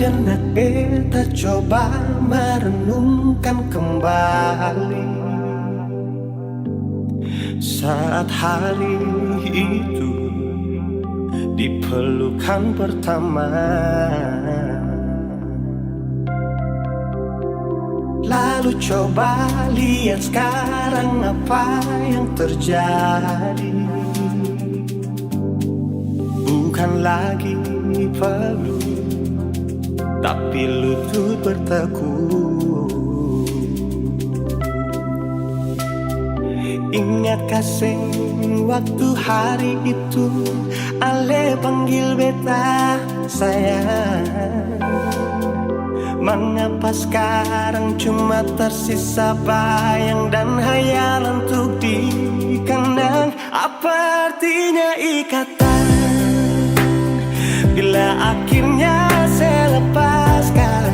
Sejenak beta coba merenungkan kembali saat hari itu di pelukan pertama. Lalu coba lihat sekarang apa yang terjadi. Bukan lagi peluk, tapi lutut bertekuk. Ingat kasih waktu hari itu Ale panggil beta sayang. Mengapa sekarang cuma tersisa bayang dan hayalan untuk dikenang? Apa artinya ikatan bila akhirnya saya lepaskan?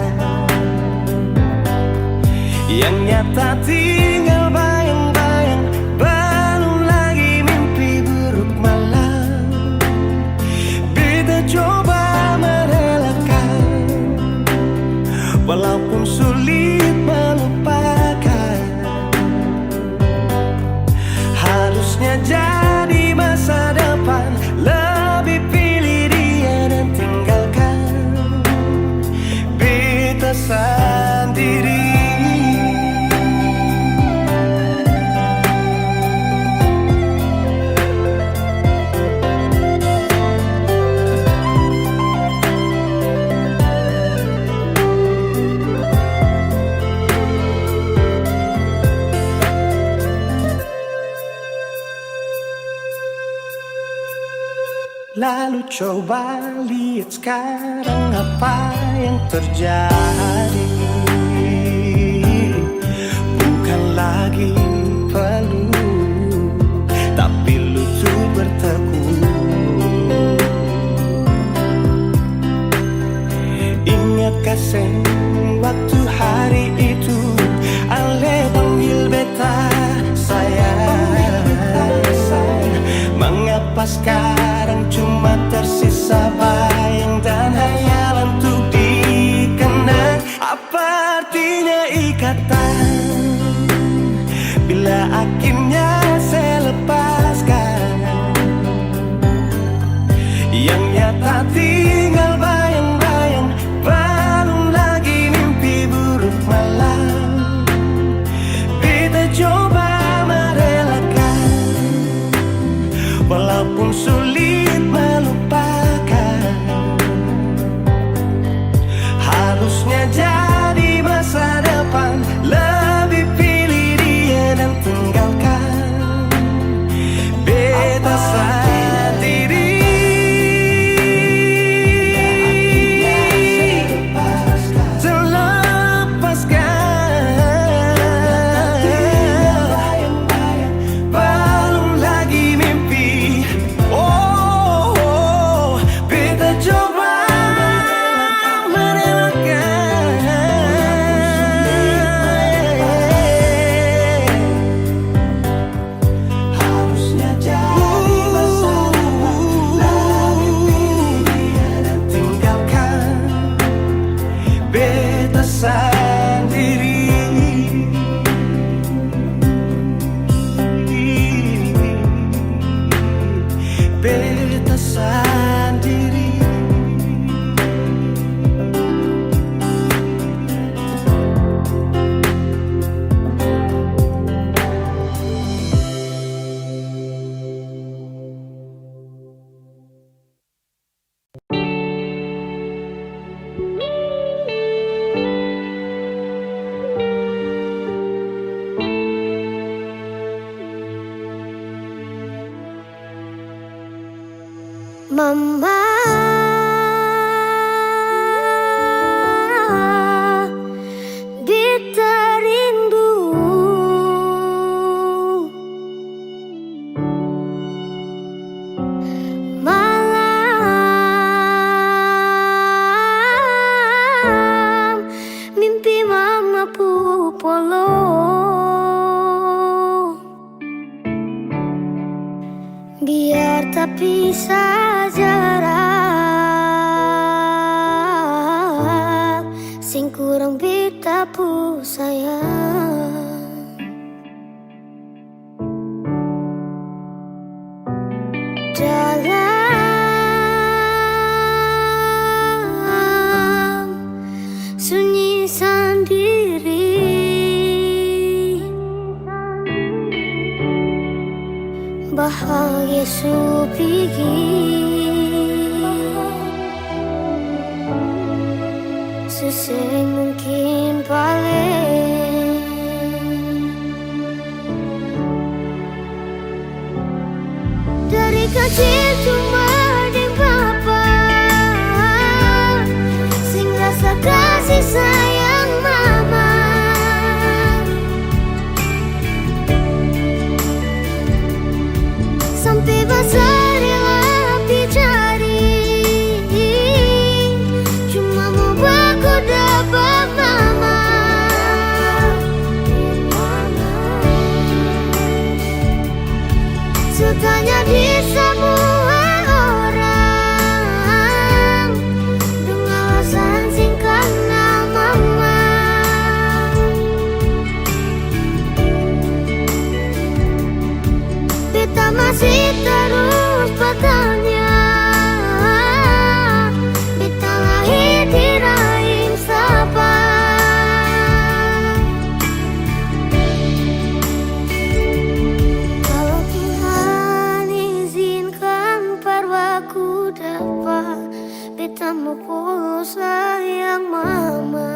Yang nyata tinggal bayang-bayang, belum lagi mimpi buruk malam. Beta coba merelakan, walaupun sulit melupakan. Harusnya jadi masa depan, lebih pilih dia dan tinggalkan beta sendiri. Lalu coba lihat sekarang apa yang terjadi. Bukan lagi peluk, tapi lutut bertekuk. Ingat kasih waktu hari itu Ale panggil beta sayang. Mengapa sekarang cuma tersisa bayang dan hayalan untuk dikenang? Apa artinya ikatan bila akhirnya saya lepaskan? Yang nyata tinggal bayang-bayang, belum lagi mimpi buruk malam. Beta coba merelakan, walaupun sulit melupakan. Harusnya jadi masa depan, lebih pilih dia dan tinggalkan beta sendiri. Beta sendiri. Mama, beta rindu. Malam mimpi mama pupolo, biar tapi saja. bahagia supigi susah mungkin paling dari kecil cuma di papa sing rasa kasih sayang mama sampai besar rela dicari cuma mau baku dapat mama sutanya di semua orang dengan alasan singkat nama mama beta masih terus bertanya beta lahir di rahim siapa kalau Tuhan izinkan parwaku dapat beta mau pulang sayang mama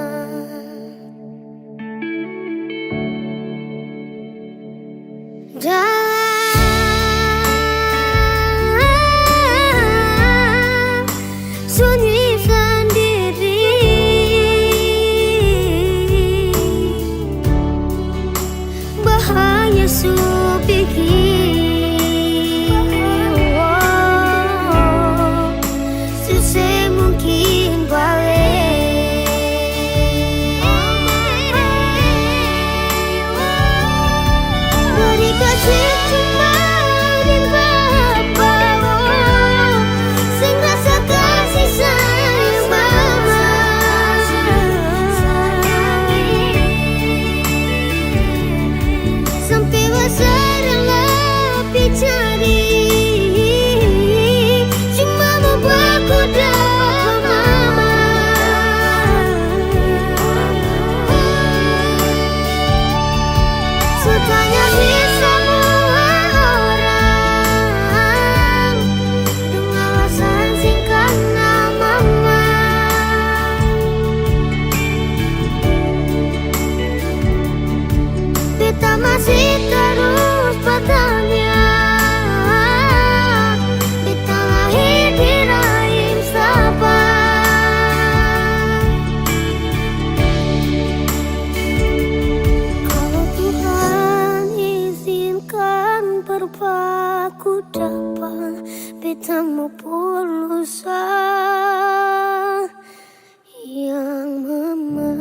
sunyi sendiri bahaya supiki susah mungkin balik dari kecil cuma di papa sing rasa kasih sayang mama sampai besar lebih cari cuma mau baku dapat mama sutanya di semua orang dengan alasan singkat nama mama beta masih terus bertanya beta lahir di rahim siapa kalau Tuhan izinkan berpaku dapat beta mau pulang sayang mama.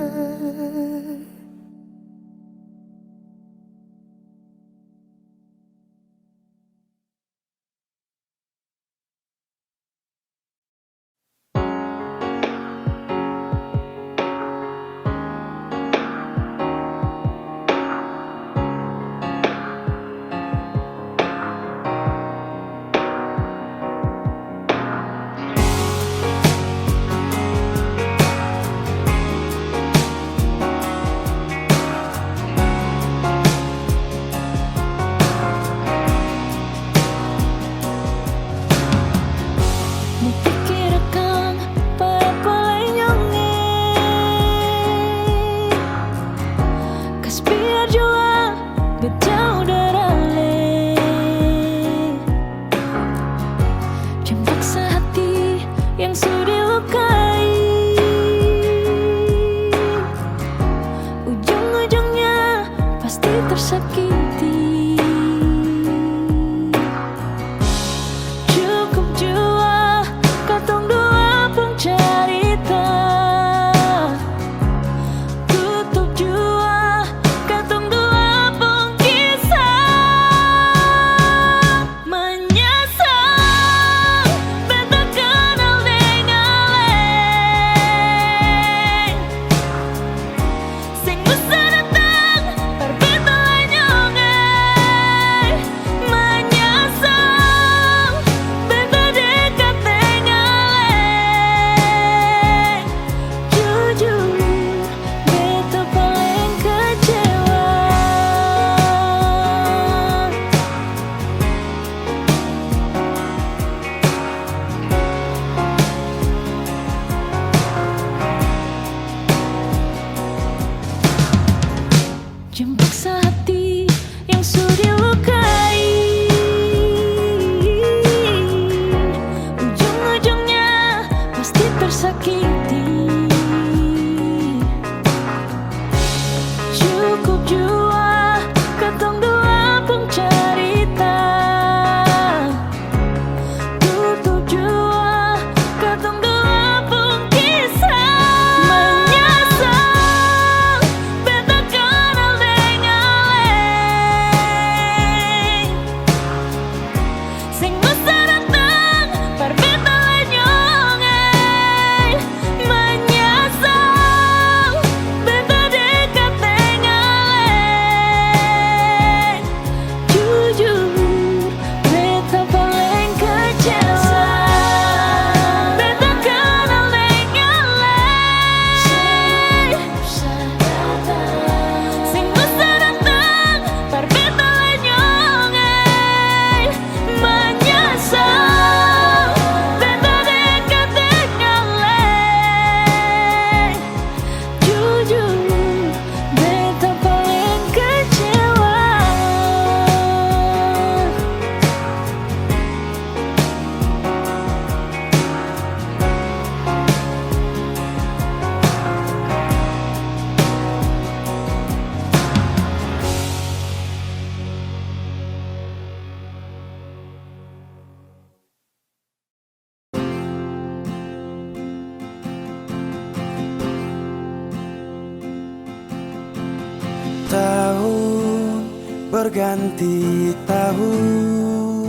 berganti tahun.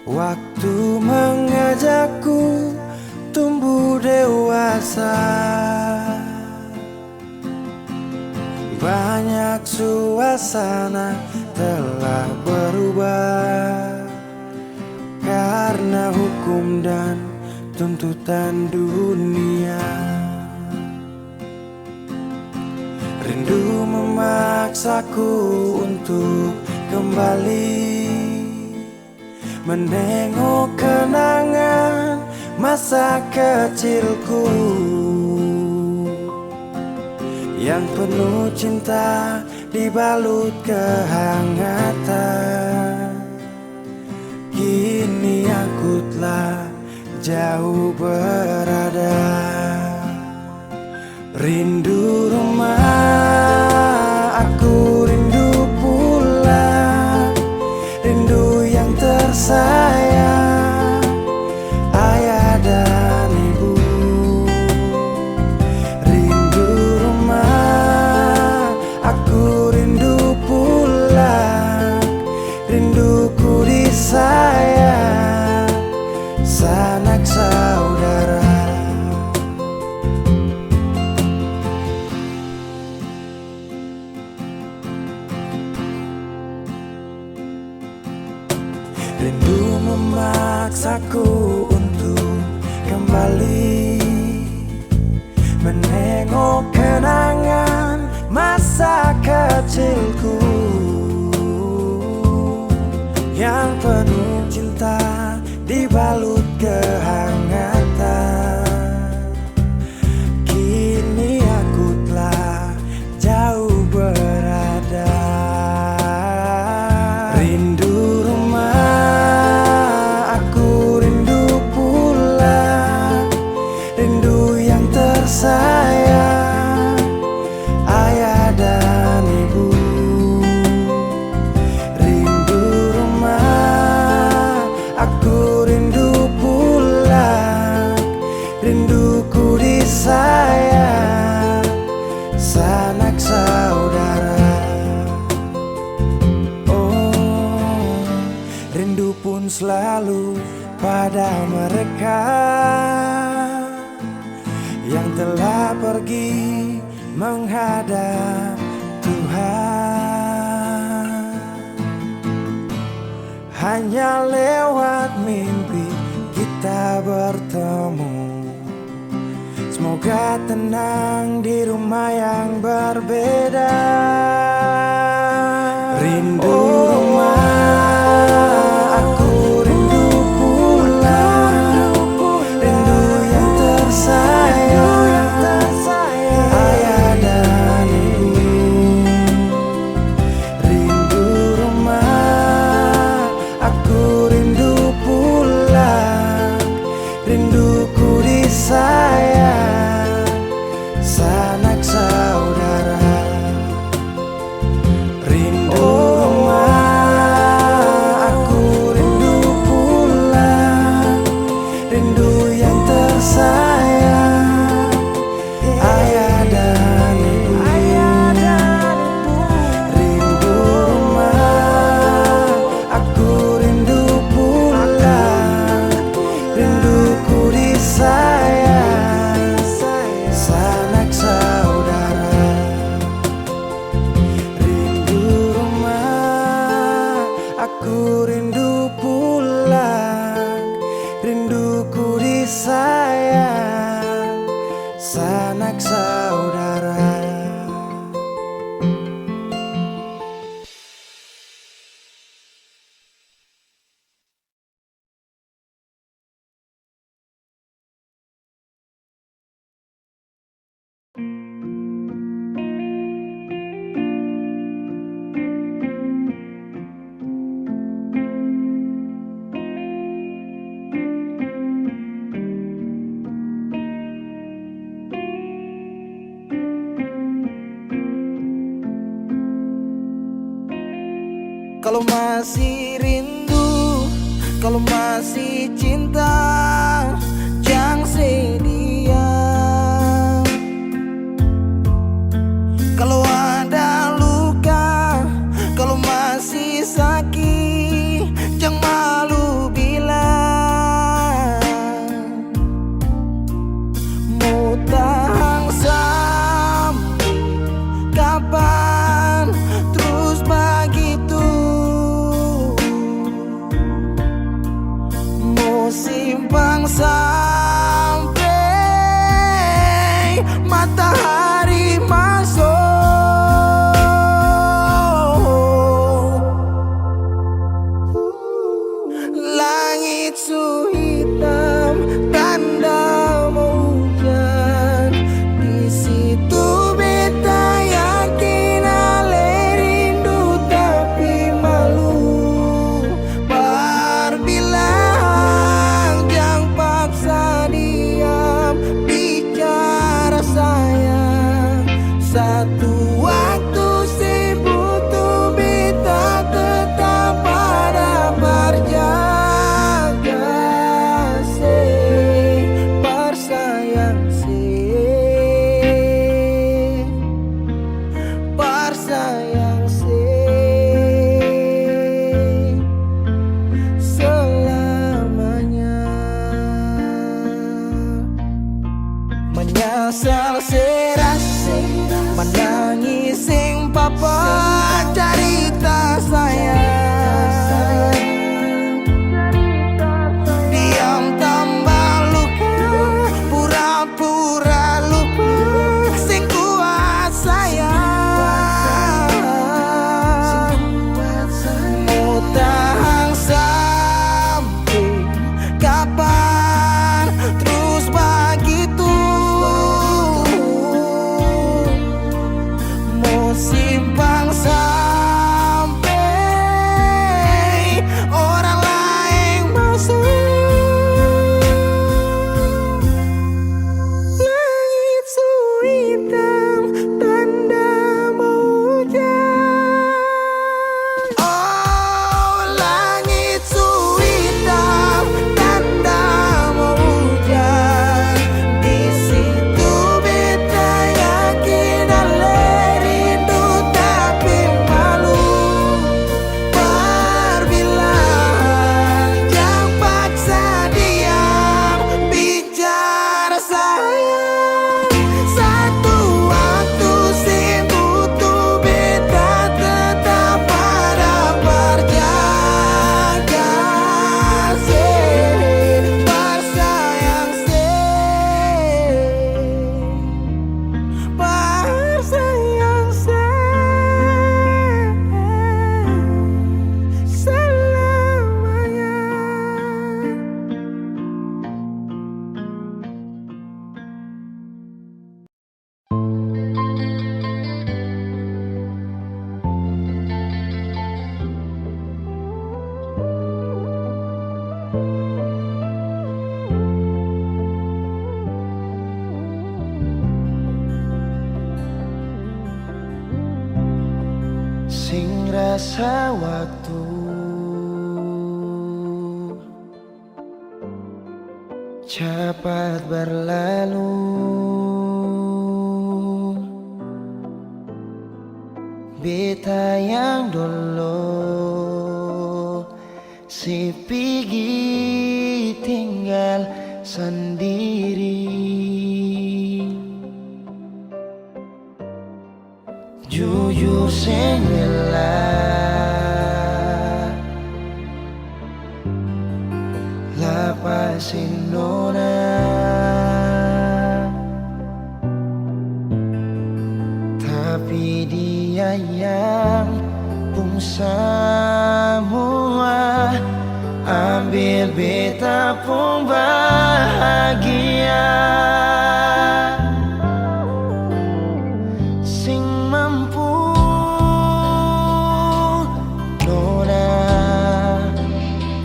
Waktu mengajakku tumbuh dewasa. Banyak suasana telah berubah karena hukum dan tuntutan dunia. Rindu memaksaku untuk kembali menengok kenangan masa kecilku yang penuh cinta dibalut kehangatan. Kini aku telah jauh berada. Rindu rumah, aku rindu pulang. Rindu yang tersayang, ayah dan ibu. Rindu rumah, aku rindu pulang. Rinduku disayang, sanak saudara. Rindu memaksaku untuk kembali menengok kenangan masa kecilku yang penuh cinta dibalut kehangatan. Kini aku telah jauh berada. Rindu rumah, aku rindu pulang. Rindu yang tersayang, ayah dan ibu. Rindu rumah, aku rindu pulang. Rinduku disayang, sanak saudara. Oh, rindu pun selalu pada mereka yang telah pergi menghadap Tuhan. Hanya lewat mimpi kita bertemu. Semoga tenang di rumah yang berbeda. Rindu rumah, aku rindu pulang. Rindu yang tersayang, ayah dan ibu. Rindu rumah, aku rindu pulang. Rinduku disayang, sanak saudara. Rindu rumah, aku rindu pulang. Rindu yang tersayang, ayah dan ibu. Rindu rumah, aku rindu pulang. Rinduku disayang, sanak saudara. Rindu rumah, aku rindu pulang. Rinduku disayang, sanak saudara. Kalau masih rindu, kalau masih cinta, jangan sedia. Kalau ada luka, kalau simpan sampai matahari masuk. Langit su hitam, tanda mau hujan. Di situ beta yakin ale rindu tapi malu. Berbilang jangan paksa diam, bicara sayang. Satu waktu sibuk tuh beta tetap pada berjaga. Sayang selamanya. Menyesal serasi, menangis sing papa cerita sayang. Diam tambah luka, pura-pura lupa, sing kuat sayang. Kapan terus begitu? Mau simpang sampai orang lain masuk. Langit su hitam, tanda mau hujan. Oh, langit su hitam, tanda mau hujan. Di situ beta yakin ale rindu tapi malu. Berbilang jangan paksa diam, bicara sayang. Satu waktu sibuk tuh beta tetap pada berjaga. Bersayang selamanya. Sing rasa waktu cepat berlalu. Beta yang dulu si pigi tinggal sendiri. Jujur sing rela lapasin nona, tapi dia yang pun semua ambil beta pun bahagia. Sing mampu nona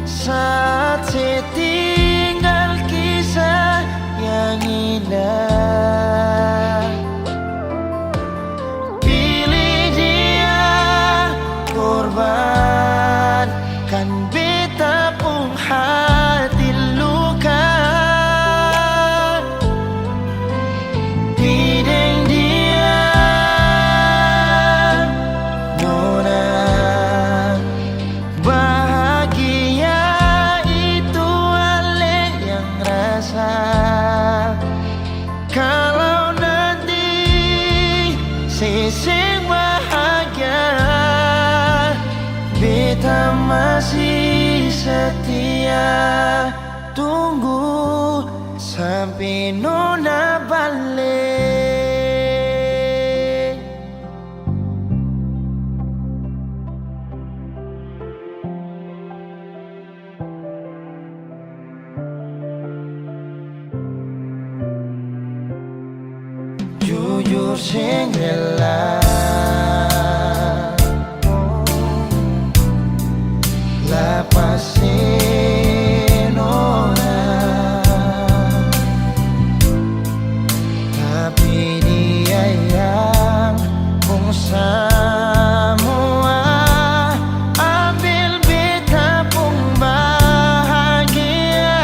saat setinggal kisah yang indah. Pilih dia korbankan beta pun hati luka. Bideng dia nona bahagia itu ale yang rasa. Kalau nanti seseng bahagia beta masih setia tunggu. sampai nona balik. Jujur sing rela lepasin orang, tapi dia yang pun semua ambil beta pun bahagia.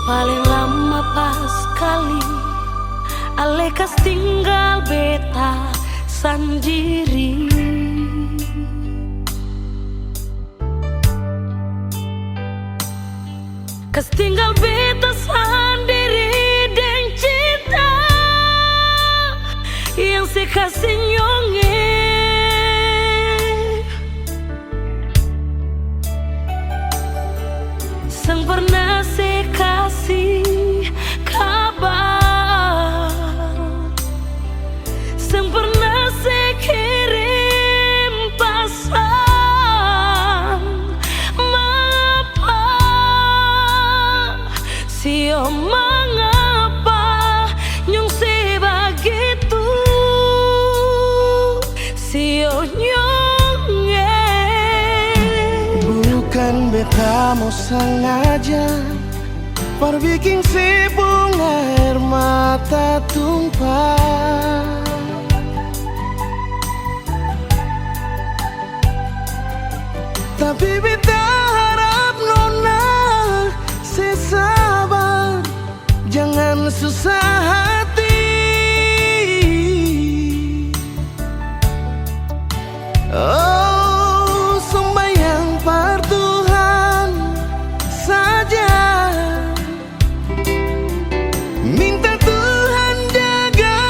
Paling lama pas kali Alekas tinggal beta sendiri. Kas tinggal beta sendiri dan cinta yang sekasih nyonge. Sang pernah sekasih kabar, sang pernah sekirim pesan. Mengapa, sio mengapa nyong sebegitu, sio nyonge. Bukan beta mau sengaja perbikin si bunga air mata tumpah, tapi beta harap nona sesabar, jangan susah hati. Oh, sembahyang par Tuhan saja, minta Tuhan jaga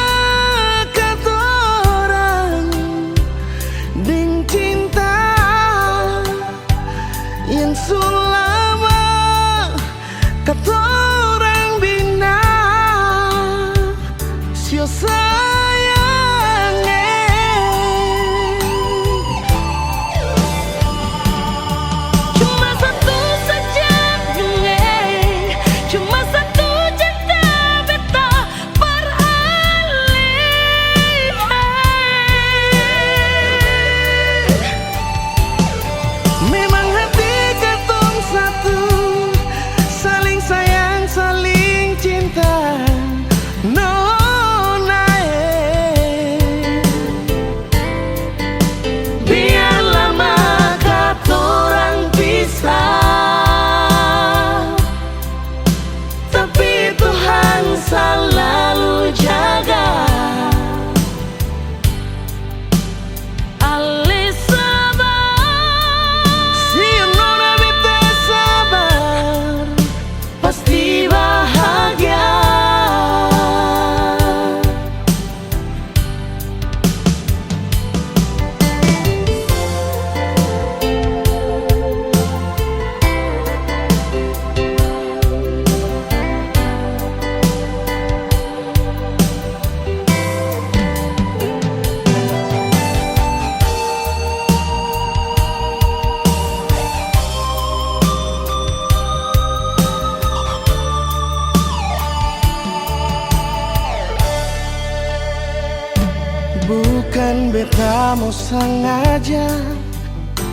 Bukan beta mau sengaja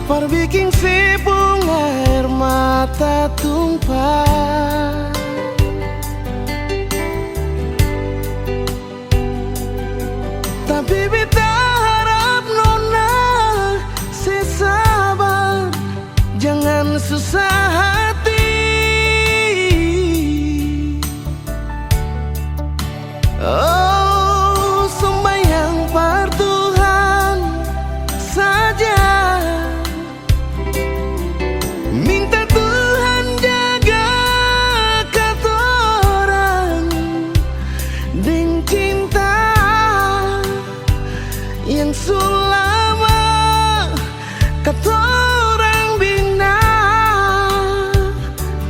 perbikin si bunga air mata tumpah, tapi beta harap nona si sabar, jangan susah hati. Oh, sembahyang par Tuhan saja, minta Tuhan jaga katorang dengan cinta yang selama katorang bina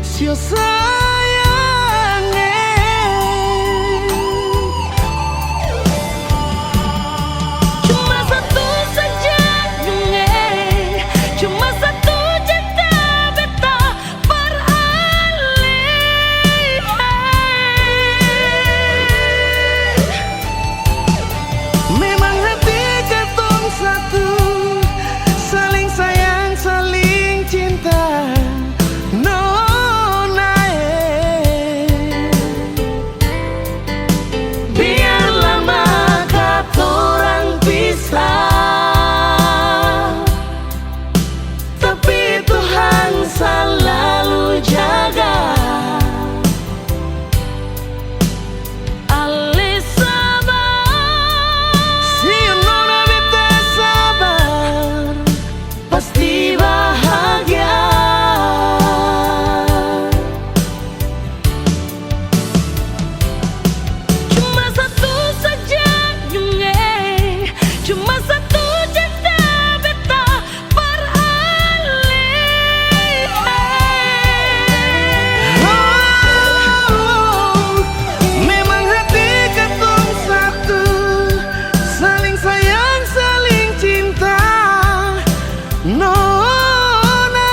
sio sayang. Cuma satu saja nge, cuma satu cinta beta beralih. Memang hati katong satu, saling sayang, saling cinta. Nona, Biar lama katorang pisah, tapi Tuhan selalu jaga. Ali sabar, si nona beta sabar, pasti bahagia. Cuma satu saja nge, cuma satu cinta beta beralih. oh, memang hati katong satu, saling sayang, saling cinta. Nona,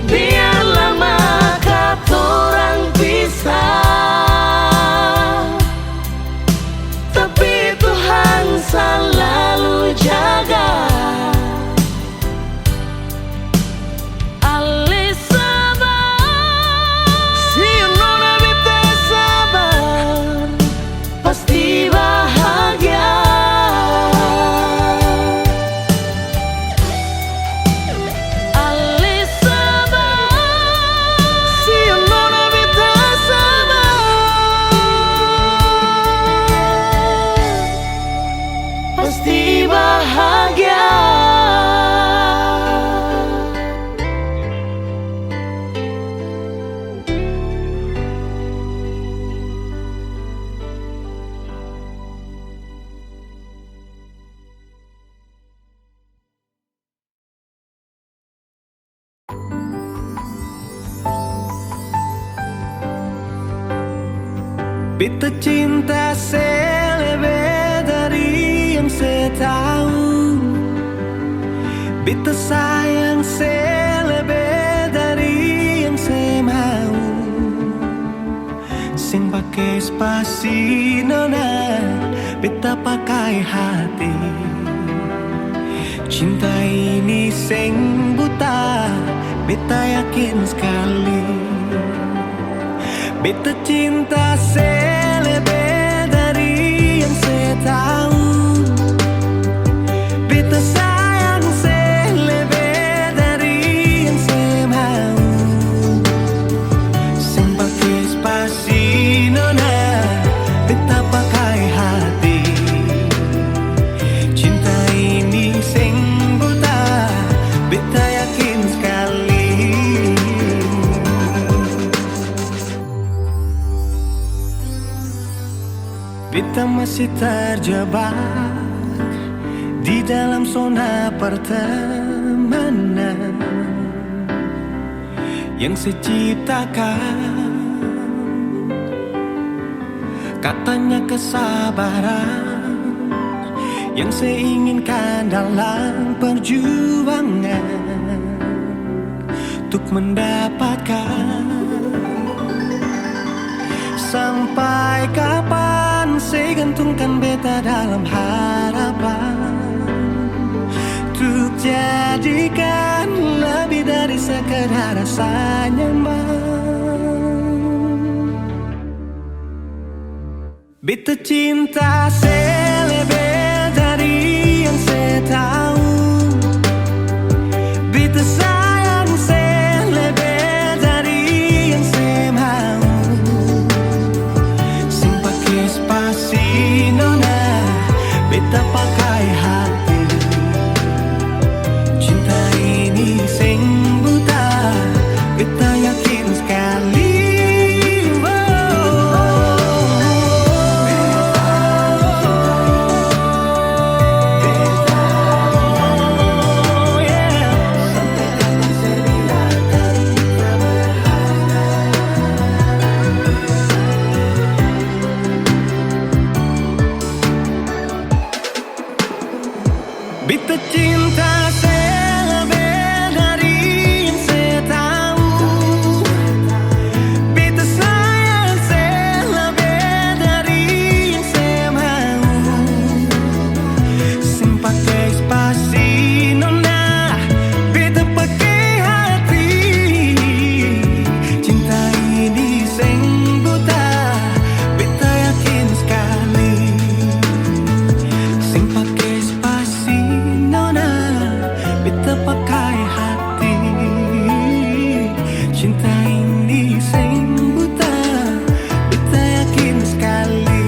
Biar lama katorang pisah, tapi Tuhan selalu jaga. Ali sabar, si nona beta sabar, pasti bahagia. Ali sabar, si nona beta sabar, pasti bahagia. beta cinta selebih dari yang saya tahu, beta sayang selebih dari yang saya mau. Sing pakai spasi nona, beta pakai hati. Cinta ini sing buta, beta yakin sekali. Beta cinta selebih dari yang saya tahu, beta sayang selebih dari yang saya mau. Sing pakai spasi nona, beta pakai hati. Cinta ini sing buta, beta yakin sekali. Beta masih terjebak di dalam zona pertemanan yang saya ciptakan. Katanya kesabaran yang saya inginkan dalam perjuangan untuk mendapatkan. Sampai kapan bayangkan beta dalam harapan untuk jadikan lebih dari sekedar rasa nyaman. Beta cinta selebih dari yang saya tahu. Beta sayang selebih dari yang saya mau. Sing pakai spasi nona, beta pakai hati. Cinta ini sing buta, beta yakin sekali. Beta cinta selebih dari yang saya tahu. Beta sayang selebih dari yang saya mau. Sing pakai spasi nona, beta pakai hati. Cinta ini sing buta, beta yakin sekali. Sing pakai spasi nona, beta pakai hati. Cinta ini sing buta, beta yakin sekali.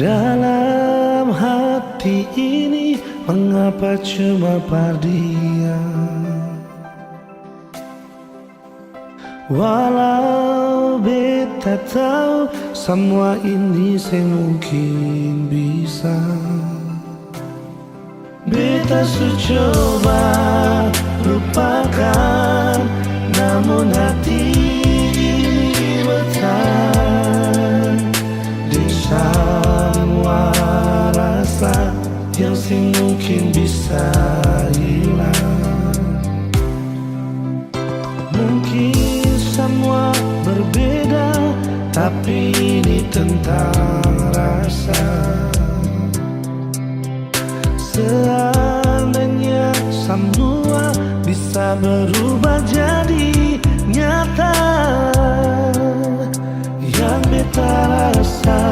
Dalam hati ini mengapa cuma perdiam? Walau beta tahu semua ini semungkin bisa. Beta coba lupakan, namun hati ini bertahan di semua rasa yang mungkin bisa hilang. Mungkin semua berbeda, tapi ini tentang rasa. Seandainya semua bisa berubah jadi nyata, yang beta rasa,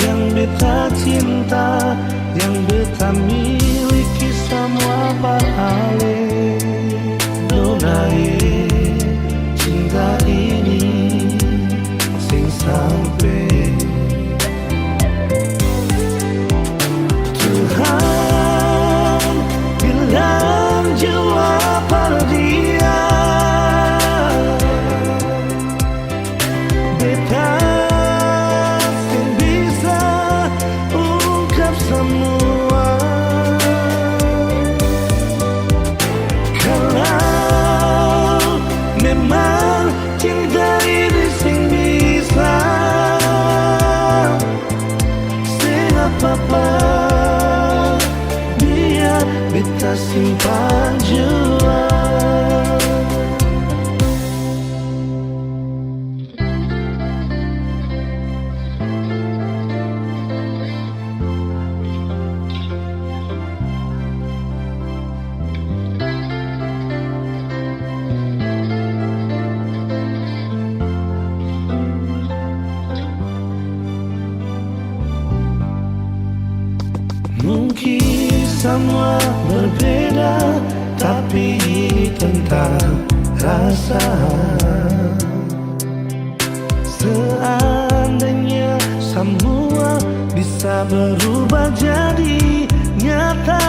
yang beta cinta, yang beta miliki semua beralih. Donai cinta ini sing sampai Tuhan bilang jawab dia. Beta sing bisa ungkap semua. Kalau memang cinta ini sing bisa, sing apa-apa biar beta simpan jua. Mungkin semua berbeda, tapi ini tentang rasa. Seandainya semua bisa berubah jadi nyata,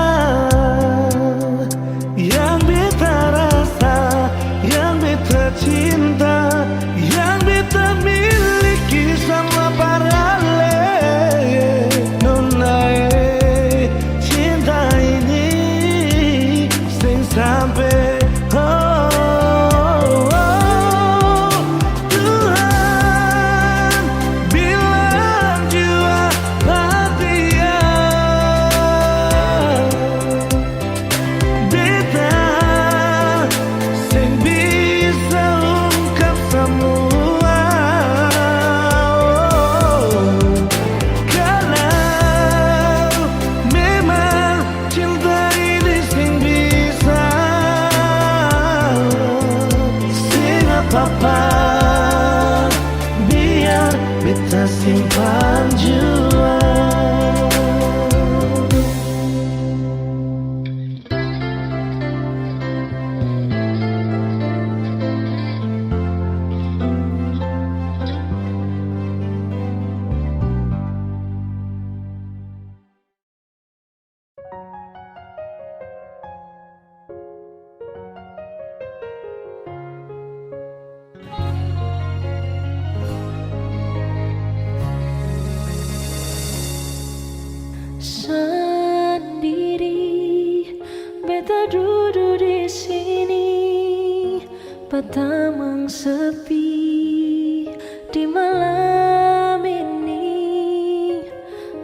Batamang sepi di malam ini,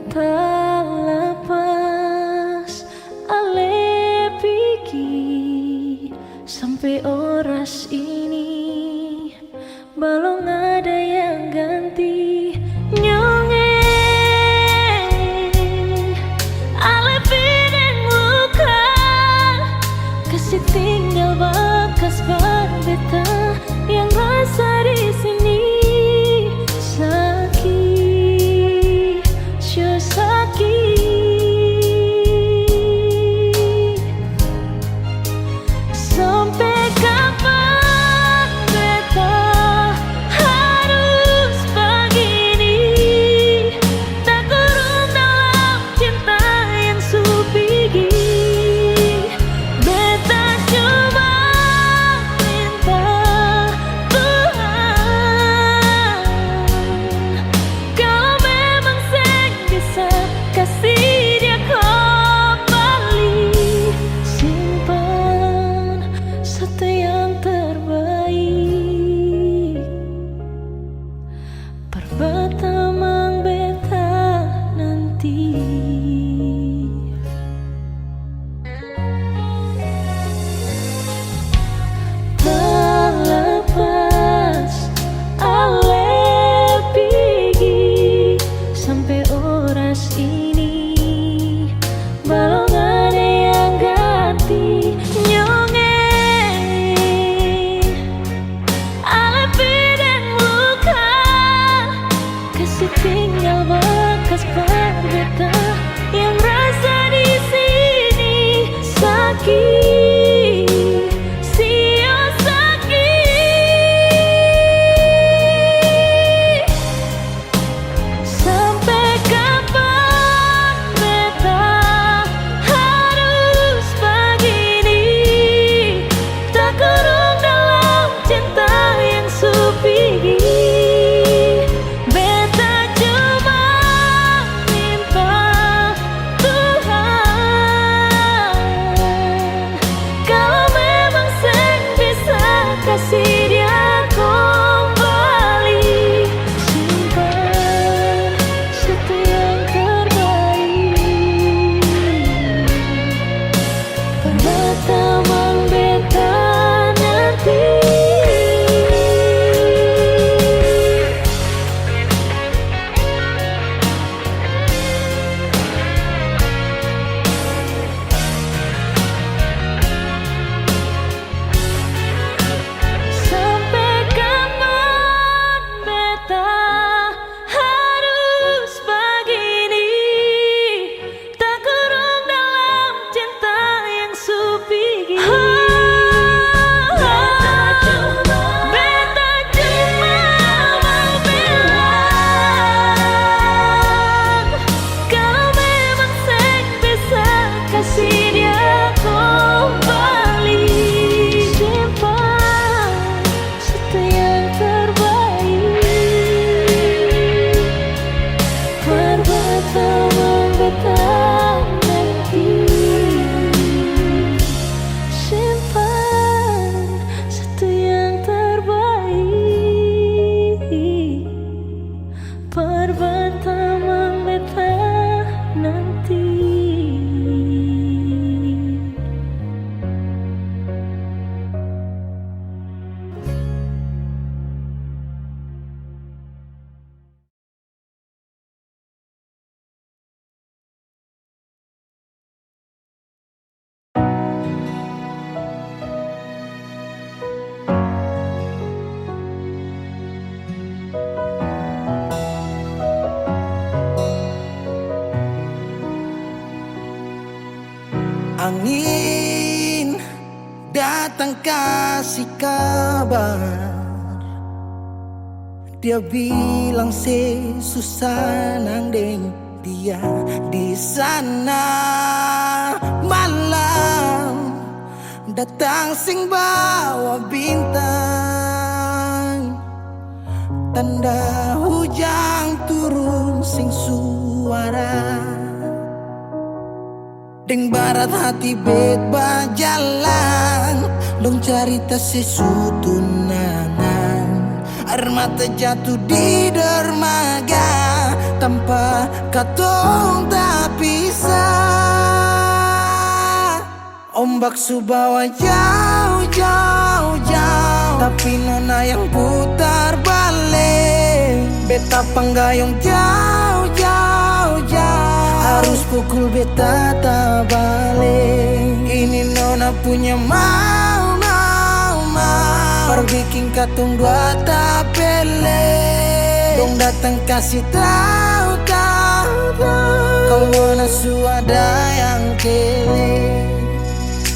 tak lepas ale pigi sampai oras ini belum ada yang ganti nyonge ale pideng luka kasih tinggal bekas berbeta yang rasa di sini sakit, sure sakit. Sampai kapan beta harus begini, tak kurung dalam cinta yang supigi. Beta cuma minta Tuhan, kalau memang seng bisa kasih dia kembali, simpan satu yang terbaik. Perbatamang beta nanti. Terlepas ale pigi sampai oras ini belum ada yang ganti nyonge ale pideng luka kasih tinggal bekas berbeta yang rasa di sini sakit, sio sakit. Sampai kapan beta harus begini, tak kurung dalam cinta yang supigi. Beta cuma minta Tuhan, kalau memang seng bisa kasih dia kembali, simpan satu yang terbaik. Perbatamang beta nanti. Sampai kapan beta harus begini, tak kurung dalam cinta yang supigi. Beta cuma mau bilang, kalau memang seng bisa kasih dia kembali, simpan satu yang terbaik. Perbatamang beta nanti, simpan satu yang terbaik. Perbatamang beta nanti. Angin datang kasih kabar, dia bilang susah nang deng dia di sana. Malam datang sing bawa bintang, tanda hujan turun sing suara. Deng barat hati bet bajalan, dong cerita sesutunangan. Air mata jatuh di dermaga, tanpa katong tak pisah. Ombak subawa jauh, jauh, jauh, tapi nona yang putar balik. Beta panggayong jauh, jauh, jauh, harus pukul beta tak balik. Ini nona punya mau, mau, mau, bikin katong dua tak pele. Dong datang kasih tahu, tahu, tahu, kalau nona suada yang kele.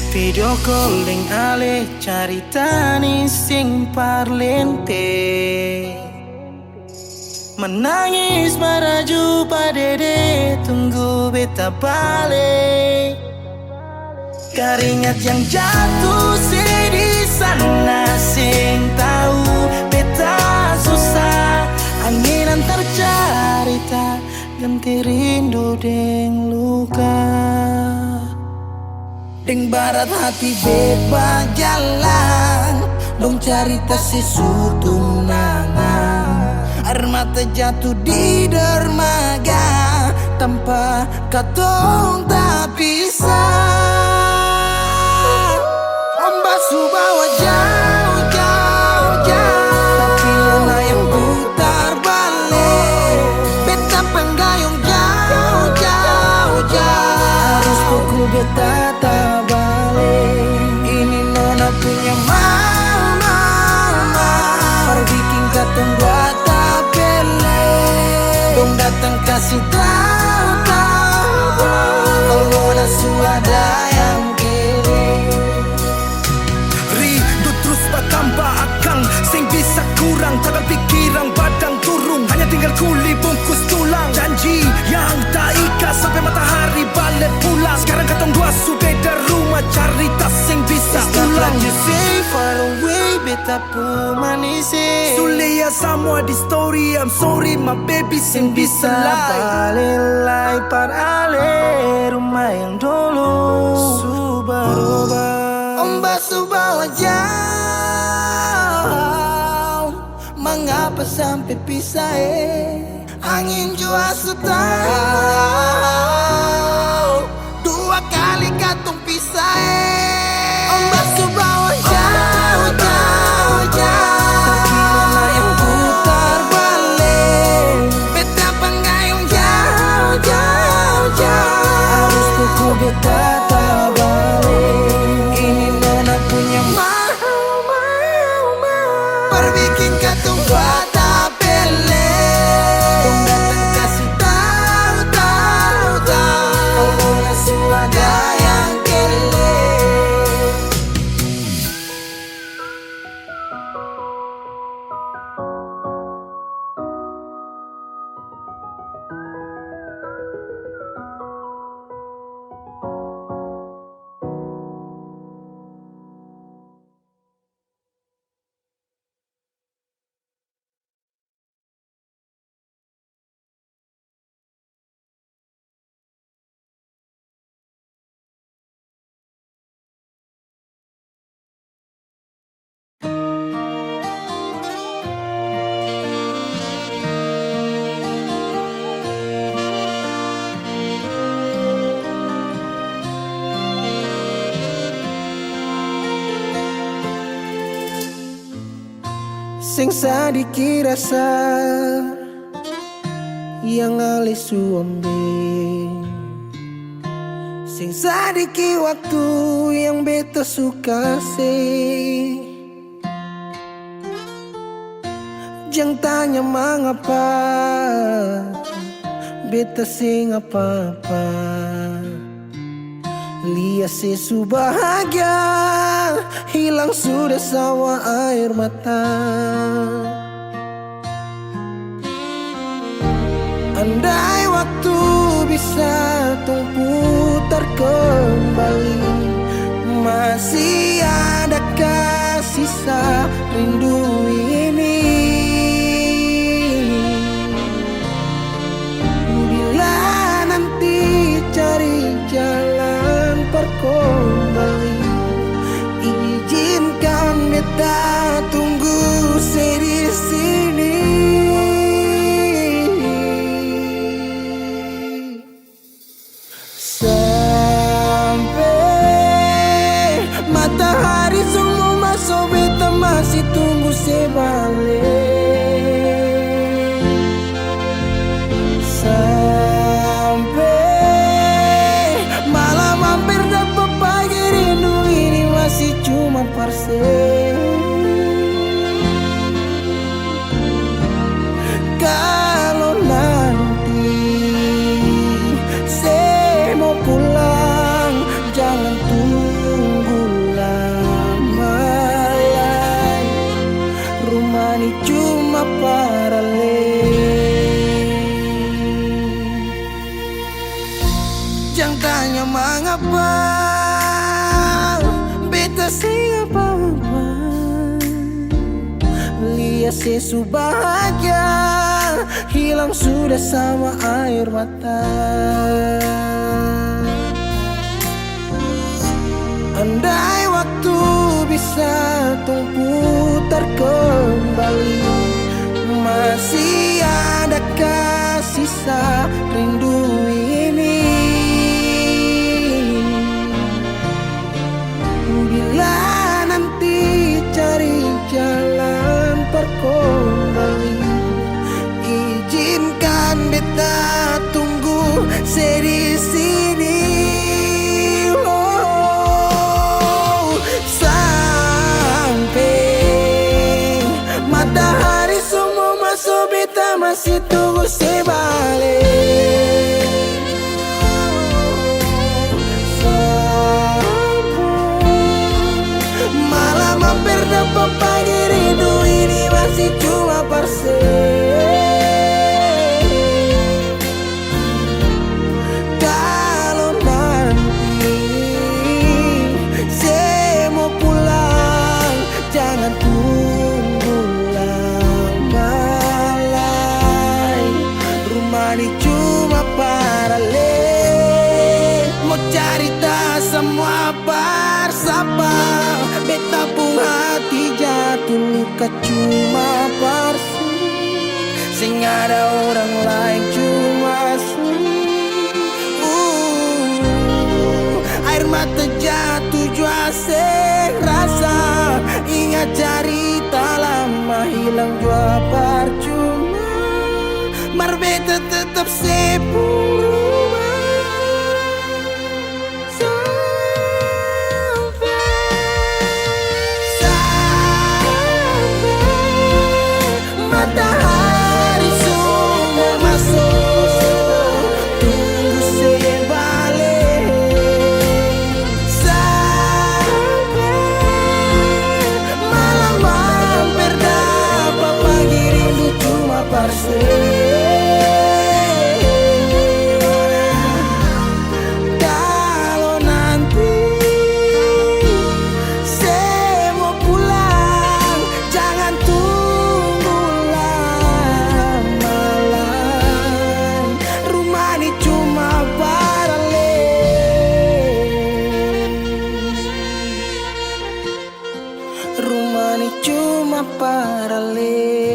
Video call deng ale carita ni sing parlente. Menangis maraju padede, tunggu beta balik. Keringat yang jatuh di sana, sing tahu beta susah. Angin antar carita, ganti rindu deng luka. Deng barat hati bet bajalan, dong cerita sesutunangan. Air mata jatuh di dermaga, tanpa katong tak pisah. Ombak subawa jauh, jauh, jauh, tapi nona yang putar balik. Beta panggayong jauh, jauh, jauh, harus pukul beta tak balik. Ini nona punya mau, mau, mau, bikin katong dua tak pele. Dong datang kasih tahu, tahu, kalau nona suada yang kere. Rindu terus bertambah akang, sing bisa kurang, takkan pikiran badang turung, hanya tinggal kuli bungkus tulang. Janji yang tak ikat sampai matahari balik pulang. Sekarang katong dua su beda rumah, cari tas sing bisa ulang. You say far away, beta pu manise. Sulia semua di story, I'm sorry my baby sing bisa Balilai par ale rumah yang dulu Subaroba. Ombak subawa jauh, mengapa sampai pisah angin jua tahu, dua kali katong pisah Ombak subawa jauh, jauh, jauh, tapi nona yang putar balik. Beta panggayong jauh, jauh, jauh, harus pukul beta tak balik. Ini nona punya mau, mau, mau, perbikin katong dua tak pele. Dong datang kasih tahu, tahu, tahu, kalau nona suada yang kele. Sing sadiki rasa yang ale suambe, sing sadiki waktu yang beta suka se. Jangan tanya mengapa beta sing apa-apa. Lihat sesu bahagia, hilang sudah sawa air mata. Andai waktu bisa tung putar kembali, masih adakah sisa rindu ini? Bila nanti cari jalan berkembali. Izinkan beta tunggu di sini sampai matahari semua masuk, beta masih tunggu sebalik. Sampai malam hampir dapat pagi, rindu ini masih cuma parse. Kalau nanti saya mau pulang, jangan tunggu lama lagi. Rumah ini cuma paralel. Jangan tanya mengapa beta siapa. Lihat sesu bahagia hilang sudah sama air mata. Andai waktu bisa putar kembali, masih adakah sisa rindu ini? Bila nanti cari jalan kembali, izinkan beta tunggu di sini. Oh, sampai matahari semua masuk, beta masih tunggu sebalik. Malam hampir dapat pagi, rindu ini masih cuma parse. Kalau nanti saya mau pulang, jangan tunggu lama lagi. Rumah ini cuma paralel, mau cerita semua bersama. Beta pun hati jatuh luka cuma parsi, sing ada orang lain cuma air mata jatuh jua sing rasa. Ingat cerita lama hilang jua percuma, mar beta tetap sepuluh. Matahari semua masuk, tunggu sebalik. Sampai malam hampir dapat pagi, rindu cuma parse. Kalau nanti saya mau pulang, jangan tunggu lama lagi. Rumah ini cuma paralel. Rumah ini cuma paralel.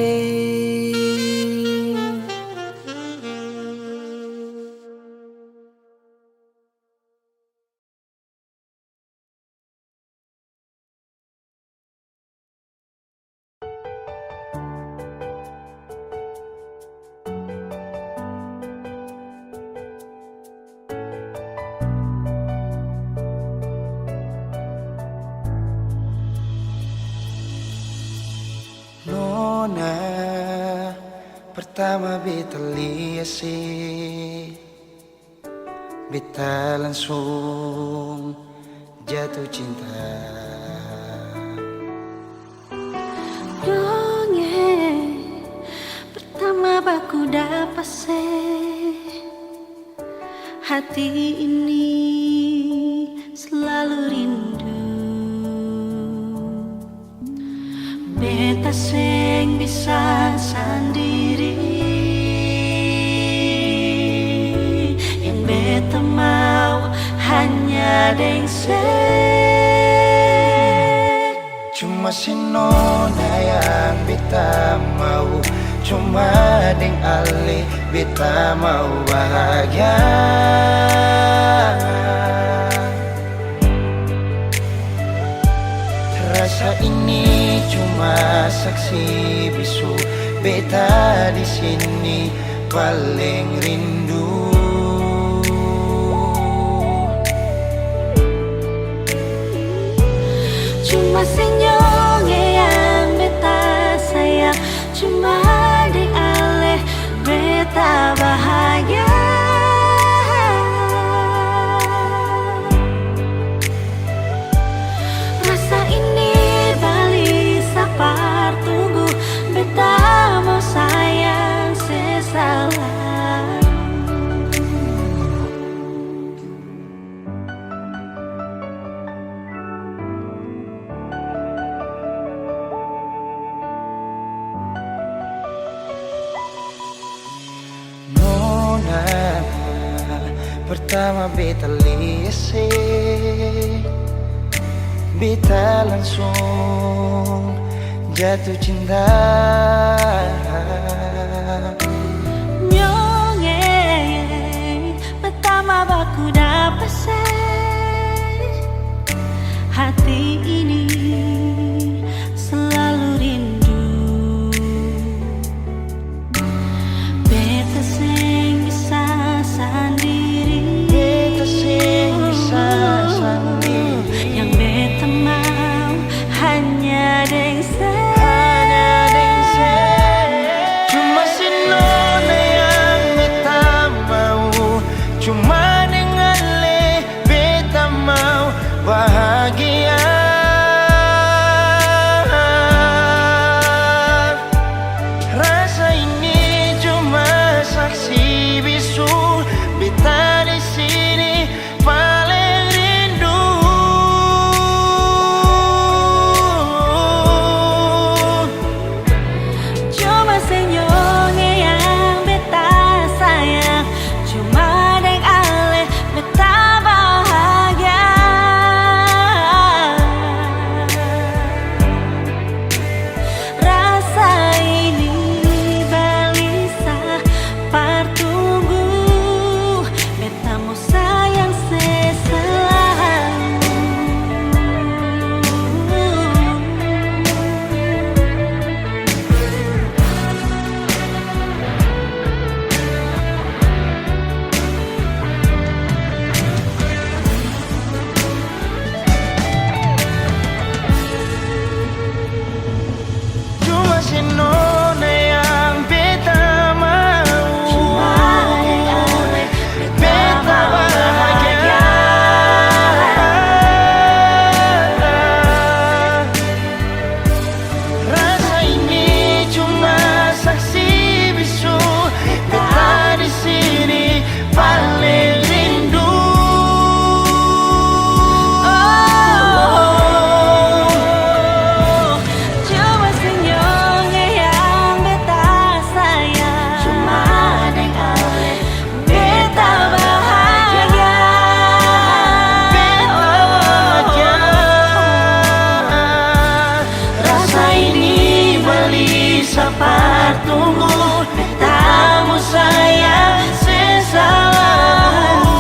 Nona, pertama beta lihat sih, beta langsung jatuh cinta. Dongeng pertama baku dapat hati ini selalu rindu. Beta sing bisa sendiri, yang beta mau hanya deng se. Cuma si nona yang beta mau, cuma deng ale beta mau bahagia. Rasa ini cuma saksi bisu, beta di sini paling rindu. Cuma senyumnya yang beta sayang, cuma di ale beta bahagia. Rasa ini balik sapar tunggu, beta mau sayang sesalah. Pertama beta liase, beta langsung jatuh cinta. Nyonge pertama baku dapat hati ini selalu rindu. Beta sing bisa sendiri, Beta sing bisa sendiri, yang beta mau hanya deng hanya deng se. Cuma si nona yang beta mau, cuma dengan le beta mau bahagia. Rasa ini cuma saksi bisu, beta di sini paling rindu. cuma senyumnya yang beta sayang, cuma deng ale beta bahagia. Rasa ini balisa partunggu, beta mau sayang seselalu. Cuma si nona yang beta mau, Cuma deng ale beta bahagia. Rasa ini cuma saksi bisu, beta di sini paling rindu. Cuma senyumnya yang beta sayang, cuma deng ale beta bahagia. Rasa ini balisa partunggu, beta mau sayang sesalamu.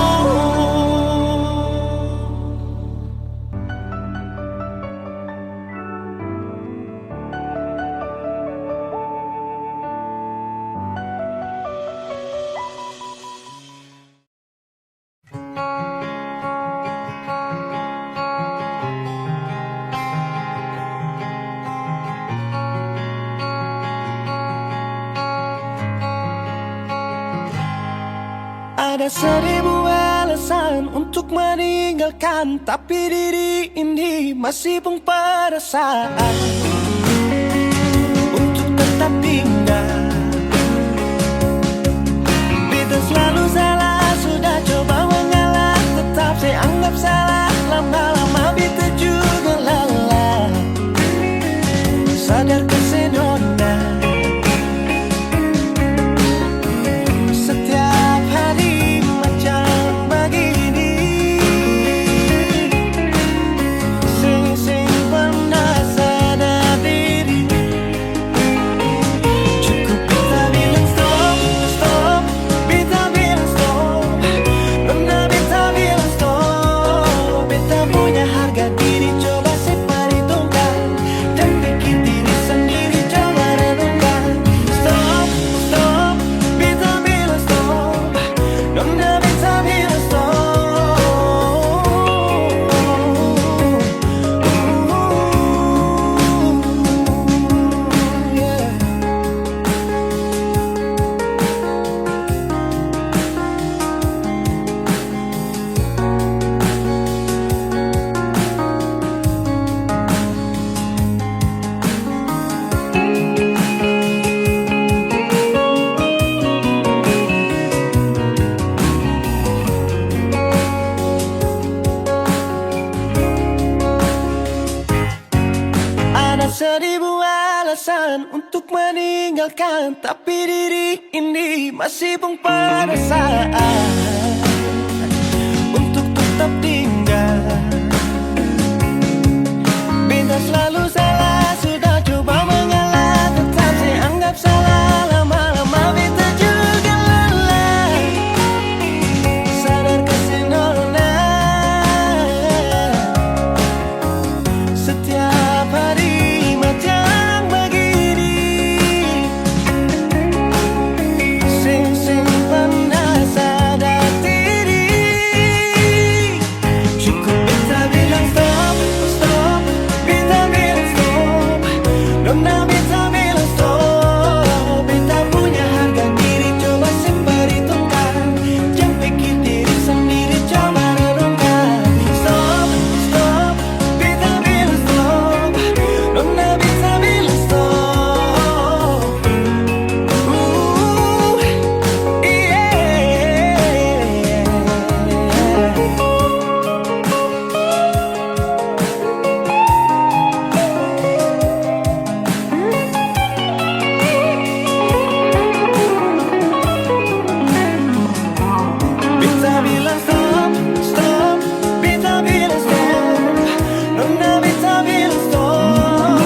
Ada 1000 alasan untuk meninggalkan, tapi diri ini masih pun perasaan untuk tetap tinggal. Beta selalu salah, sudah coba mengalah, tetap saya anggap salah. Lama-lama beta juga lelah. Sadarkah senona, setiap hari macam begini. Seribu alasan untuk meninggalkan, tapi diri ini masih pun pada saat untuk tetap tinggal. Bintang selalu salah, sudah coba mengalah, tetap saya anggap salah. Lama-lama bintang juga lelah. Sadar kasih nona, setiap hari macam begini. Sing pernah sadar diri. Cukup beta bilang stop, stop. Beta bilang stop. Nona beta bilang stop. Beta punya harga diri, coba perhitungkan. Jangan pikir diri sendiri, coba renungkan. Stop, stop. Beta bilang stop. Nona beta bilang stop. Beta bilang stop, stop. Beta bilang stop. Nona beta bilang stop.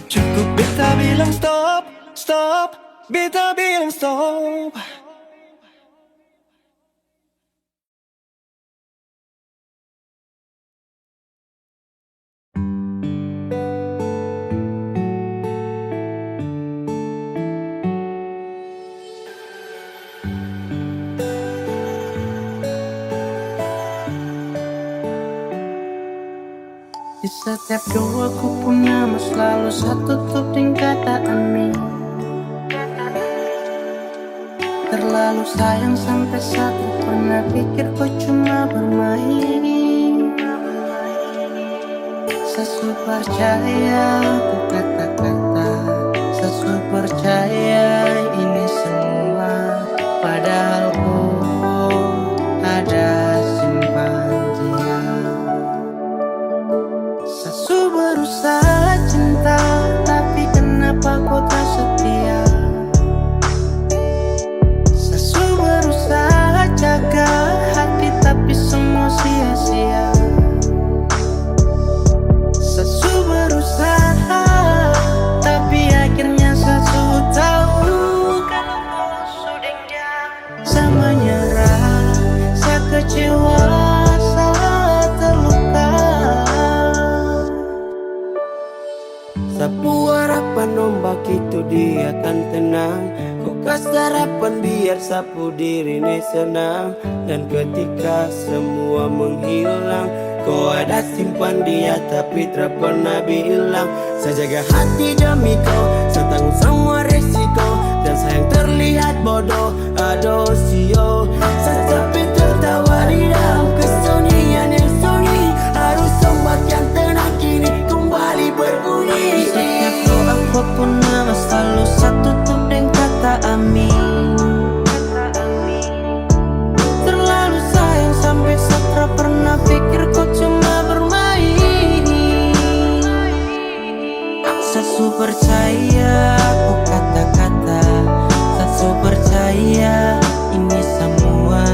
Cukup beta bilang stop, stop. Beta bilang stop. Di setiap doa ku punya mas selalu satu tuding kata amin. Terlalu sayang sampai satu pernah pikir kau cuma bermain. Sesu percaya ku kata-kata, sesu percaya ini semua. Padahal ku ada simpan dia. Sesu berusaha cinta, tapi kenapa kau tak setia? Sesu berusaha jaga hati, tapi semua sia-sia. Sesu berusaha, tapi akhirnya sesu tahu kalau kau sudah dia. Saya menyerah, saya kecewa, saya terluka. Sapu harapan ombak itu dia akan tenang. Kau kasih harapan biar sapu diri ini senang. Dan ketika semua menghilang, kau ada simpan dia tapi tak pernah bilang. Saya jaga hati demi kau, saya tanggung semua resiko. Dan sayang terlihat bodoh, aduh sio. Saya sampai tertawa di dalam kesunyian yang sunyi. Harus ombak yang tenang kini kembali berbunyi. Setiap doa ku punya mas selalu satu tuding kata amin. Terlalu sayang sampai satra pernah pikir kau cuma bermain. Sesu percaya ku kata-kata, sesu percaya ini semua.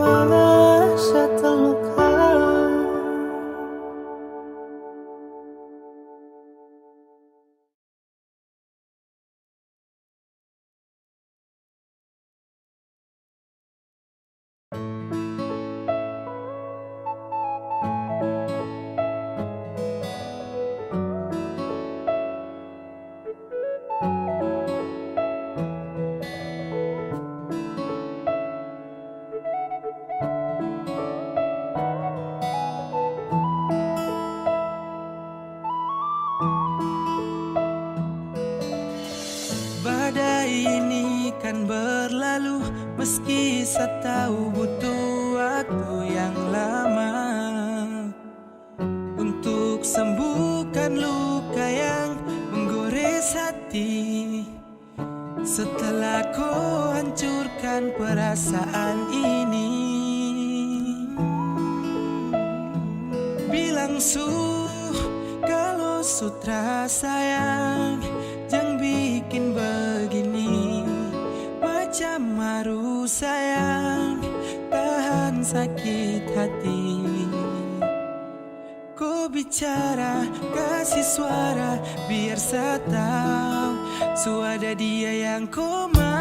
rasa terluka. Badai ini kan berlalu, meski saya tahu butuh waktu yang lama untuk sembuhkan luka yang menggores hati. Setelah kau hancurkan perasaan ini, bilang kalau sutra sayang, jangan bikin begini. Macam harus sayang, tahan sakit hati. Kau bicara, kasih suara, biar saya tahu suara dia yang kau mau.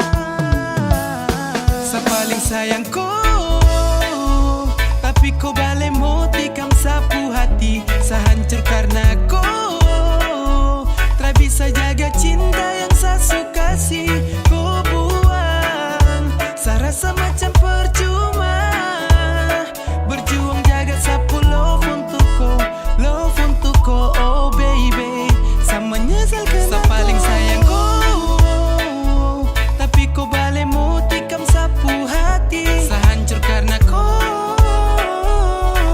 Saya paling sayang kau, tapi kau balik mau tikam sapu hati. Saya hancur karena kau tak bisa jaga cinta yang saya suka kasih. Kau buang, saya rasa macam percuma berjuang jaga sapu love untuk kau, oh baby. Saya menyesal karena saya paling sayang kau, tapi kau balik mau tikam sapu hati. Saya hancur karena kau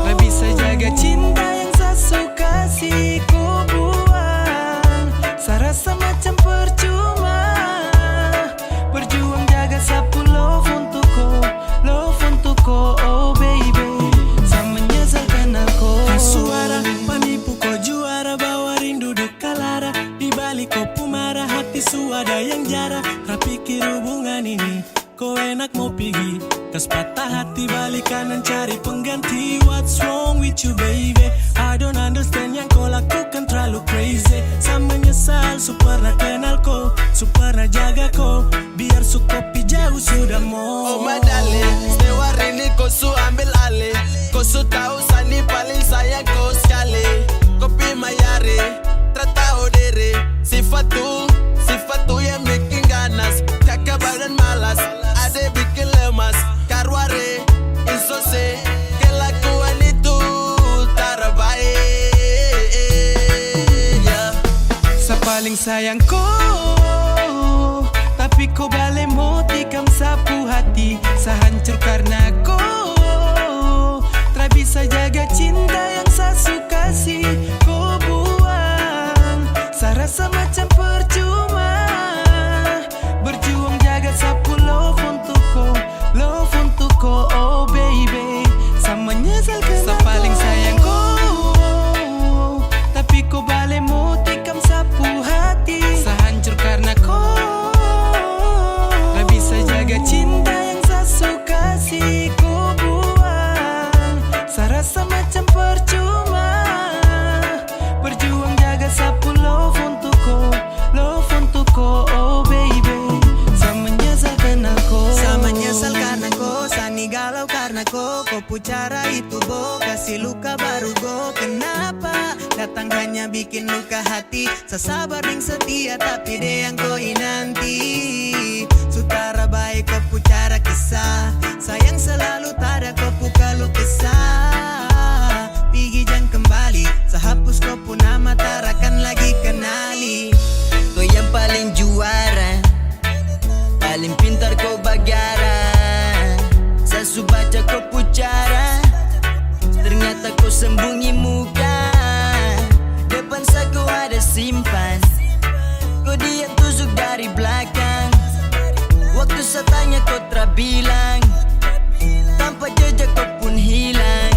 tak bisa jaga cinta yang saya suka kasih. Kau buang, saya rasa macam percuma berjuang jaga sapu love untuk kau, oh baby. Saya menyesal karena kau. Suara penipu kau juara, bawa rindu duka lara. Di balik kau pemara, hati suada yang jara. Terpikir hubungan ini kau enak mau pergi, kas patah hati balik kanan cari pengganti. What's wrong with you baby? I don't understand yang kau lakukan terlalu crazy. Saya menyesal su pernah kenal kau, su pernah jaga kau, biar su kopi jauh sudah mau. Oh my darling, setiap ini kau su ambil alih. Kau su tahu sani paling sayang kau sekali. Kopi mayari, tak tahu diri. Sifat tu yang bikin ganas. Kakak badan malas, ada bikin lemas. Karware, insose, kelakuan itu tak baik, yeah. Saya paling sayang kau, tapi kau balik mau tikam sapu hati. Saya hancur karena kau tak bisa jaga cinta yang saya suka kasih. Kau buang, saya rasa macam percuma berjuang jaga sapu love untuk kau, oh baby. Saya menyesal karena saya paling sayang kau, tapi kau balik mau tikam sapu hati. Saya hancur karena kau tak bisa jaga cinta yang saya suka kasih. Kau buang, saya rasa macam percuma berjuang jaga sapu love untuk kau, oh baby. Saya menyesal karena kau. Saya menyesal karena kau, sani galau karena kau. Kau pucara itu bo, kasih luka baru go. Kenapa datang hanya bikin luka hati? Saya sabar dan setia tapi dia yang kau inanti. Sutara baik kau pucara kisah, sayang selalu tada kau pukalu kisah. Pigi jangan kembali, saya hapus kau pun nama tarakan lagi kenali. Kau yang paling juara, paling pintar kau bagara. Saya su baca kau pucara, ternyata kau sembunyi muka. Depan saya kau ada simpan, kau diam tusuk dari belakang. Waktu saya tanya kau terbilang, tanpa jejak kau pun hilang.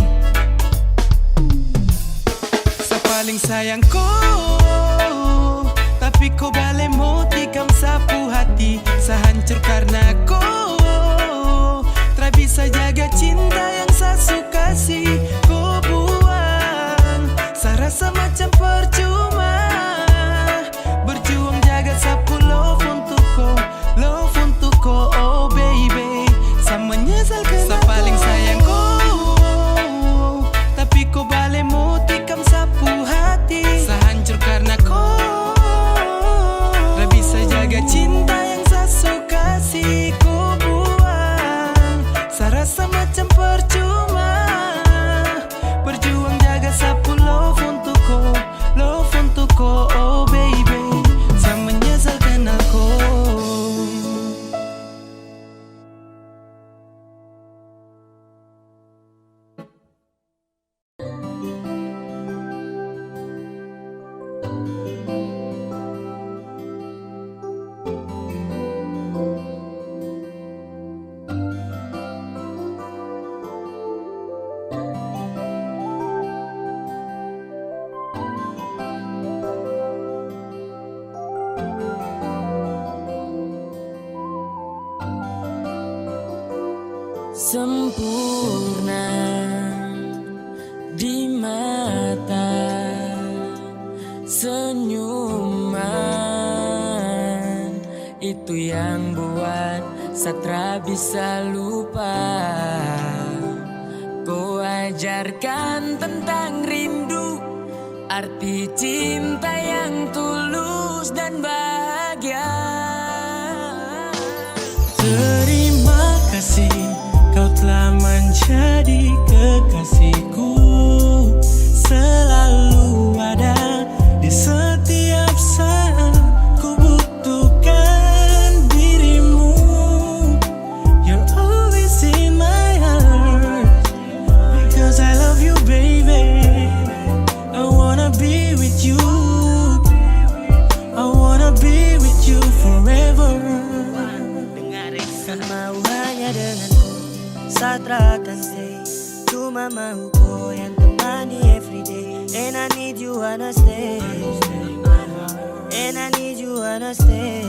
Saya paling sayang kau, tapi kau balik mau tikam sapu hati. Saya hancur karena kau tak bisa jaga cinta sempurna di mata, senyuman itu yang buat Satra bisa lupa. Kau ajarkan tentang rindu, arti cinta yang tulus dan bahagia. Terima kasih, kau telah menjadi kekasihku. Selalu ada di setiap saat ku butuhkan dirimu. You're always in my heart, because I love you baby. I wanna be with you, I wanna be with you forever. Kan mau hanya denganku, Satra akan stay. Cuma mau kau yang temani everyday. And I need you wanna stay, and I need you wanna stay.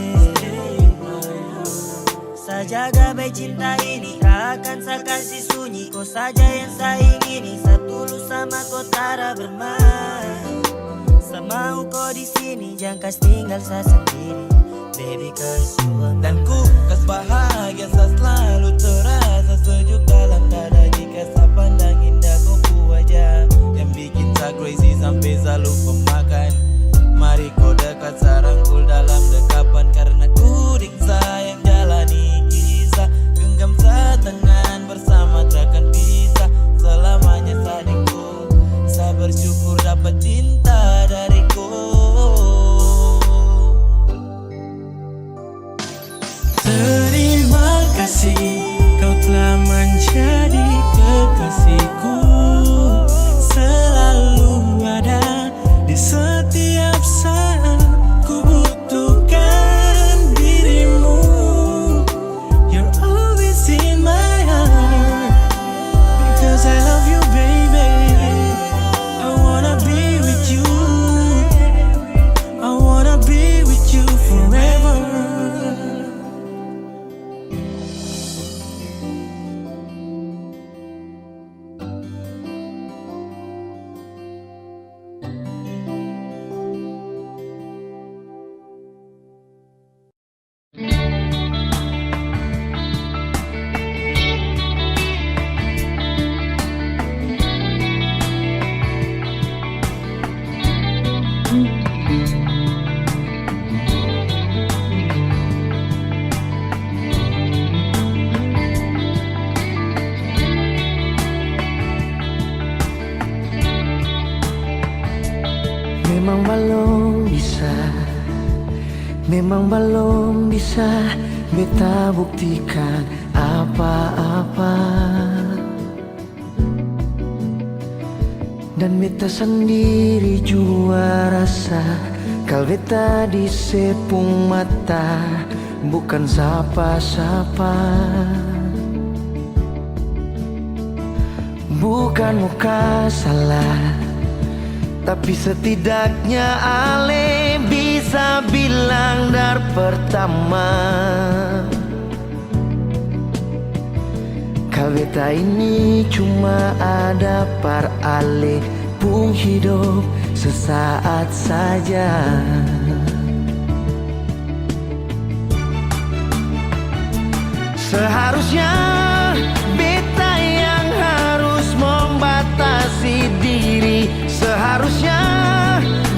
Saya jaga baik cinta ini, tak akan saya kasih sunyi. Kau saja yang saya ingini, saya tulus sama kau tara bermain. Saya mau kau di sini, jangan kas tinggal saya sendiri. Baby, cause you are Dan ku kas bahagia, saya selalu terasa sejuk dalam dada. Jika saya pandang indah kau wajah yang bikin saya crazy sampai saya lupa makan. Mari kau dekat, saya rangkul dalam dekapan, karena ku ring sayang jalani kisah. Genggam saya tangan bersama, takkan pisah selamanya sadinku. Saya bersyukur dapat cinta dariku. Terima kasih, kau telah menjadi kekasihku. Selalu ada di setiap saat ku butuhkan dirimu. You're always in my heart, because I love you baby. I wanna be with you, I wanna be with you forever. Memang belum bisa beta buktikan apa-apa, dan beta sendiri jua rasa kalau beta disepung mata bukan siapa-siapa. Bukan muka salah, tapi setidaknya Ale bisa bilang dari pertama, kalau beta ini cuma ada par Ale pun hidup sesaat saja. Seharusnya beta yang harus membatasi diri. Seharusnya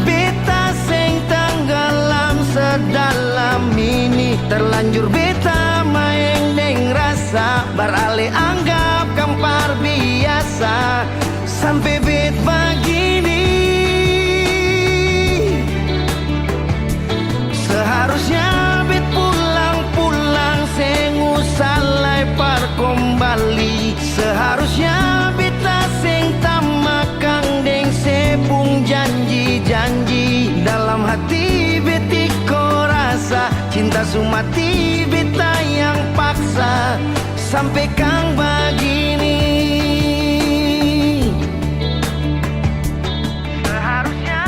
beta sing tenggelam sedalam ini. Terlanjur beta main deng rasa, beralih anggap kampar biasa. Sampai bet begini. Seharusnya bet pulang-pulang sing usalai par kembali. Seharusnya beta sing tamakang deng sepung janji-janji. Dalam hati betiko rasa cinta sumati beta yang paksa sampai kang begini. Seharusnya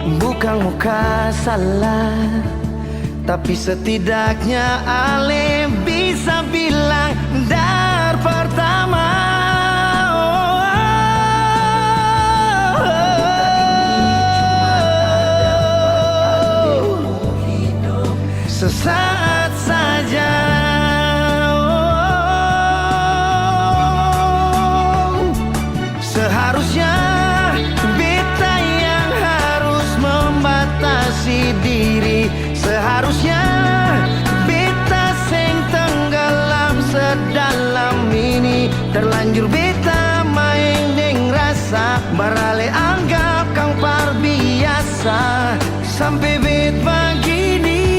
Bukan muka salah, tapi setidaknya Ale bisa bilang dari pertama. Sesaat saja seharusnya beta yang harus membatasi diri. Seharusnya beta sing tenggelam sedalam ini. Terlanjur beta main deng rasa, barale anggap kang par biasa. Sampai bet begini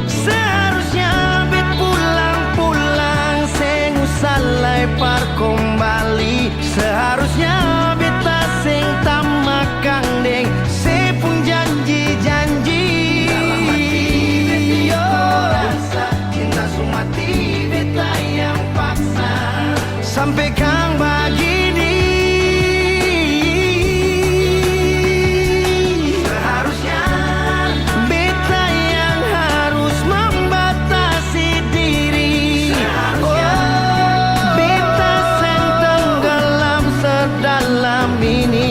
seharusnya bet pulang-pulang sing usalai par kembali. Seharusnya beta sing tamakang deng sepun janji-janji. Cinta sumati beta yang paksa sampai kang begini. Seharusnya beta yang harus membatasi diri. Beta sing tenggelam sedalam ini.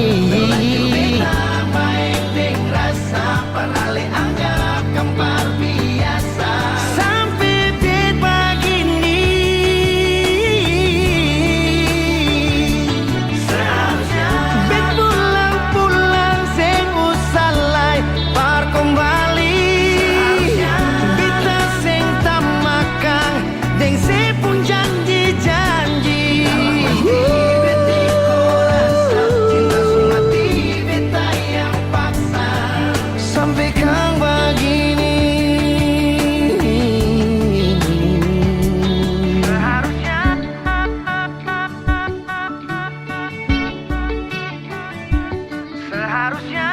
Sampai bet begini seharusnya bet pulang-pulang sing usalai par kembali. Beta sing tamakang deng sepun janji-janji. Cinta sumati beta yang paksa sampai kang begini. Seharusnya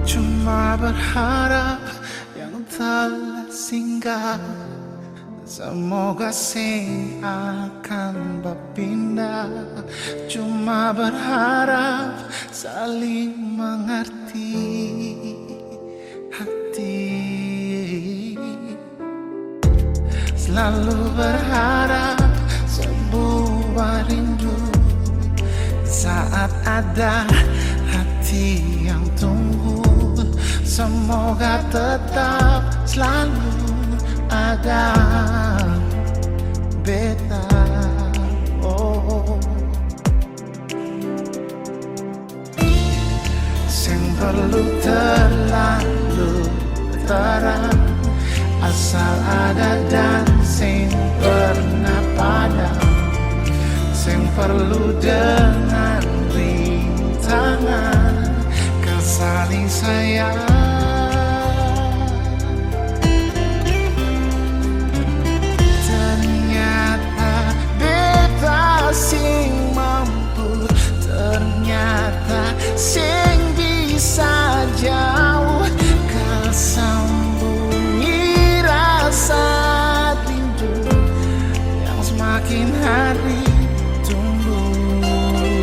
cuma berharap yang telah singgah, semoga sing akan berpindah. Cuma berharap saling mengerti hati. Selalu berharap sebuah rindu saat ada hati yang tunggu. Semoga tetap selalu ada beta. Oh, sing perlu terlalu terang, asal ada dan sing pernah padam. Sing perlu dengan rintangan kesaling sayang. Ternyata beta sing mampu, ternyata sing bisa jauh kesambungi rasa rindu yang semakin hari tumbuh.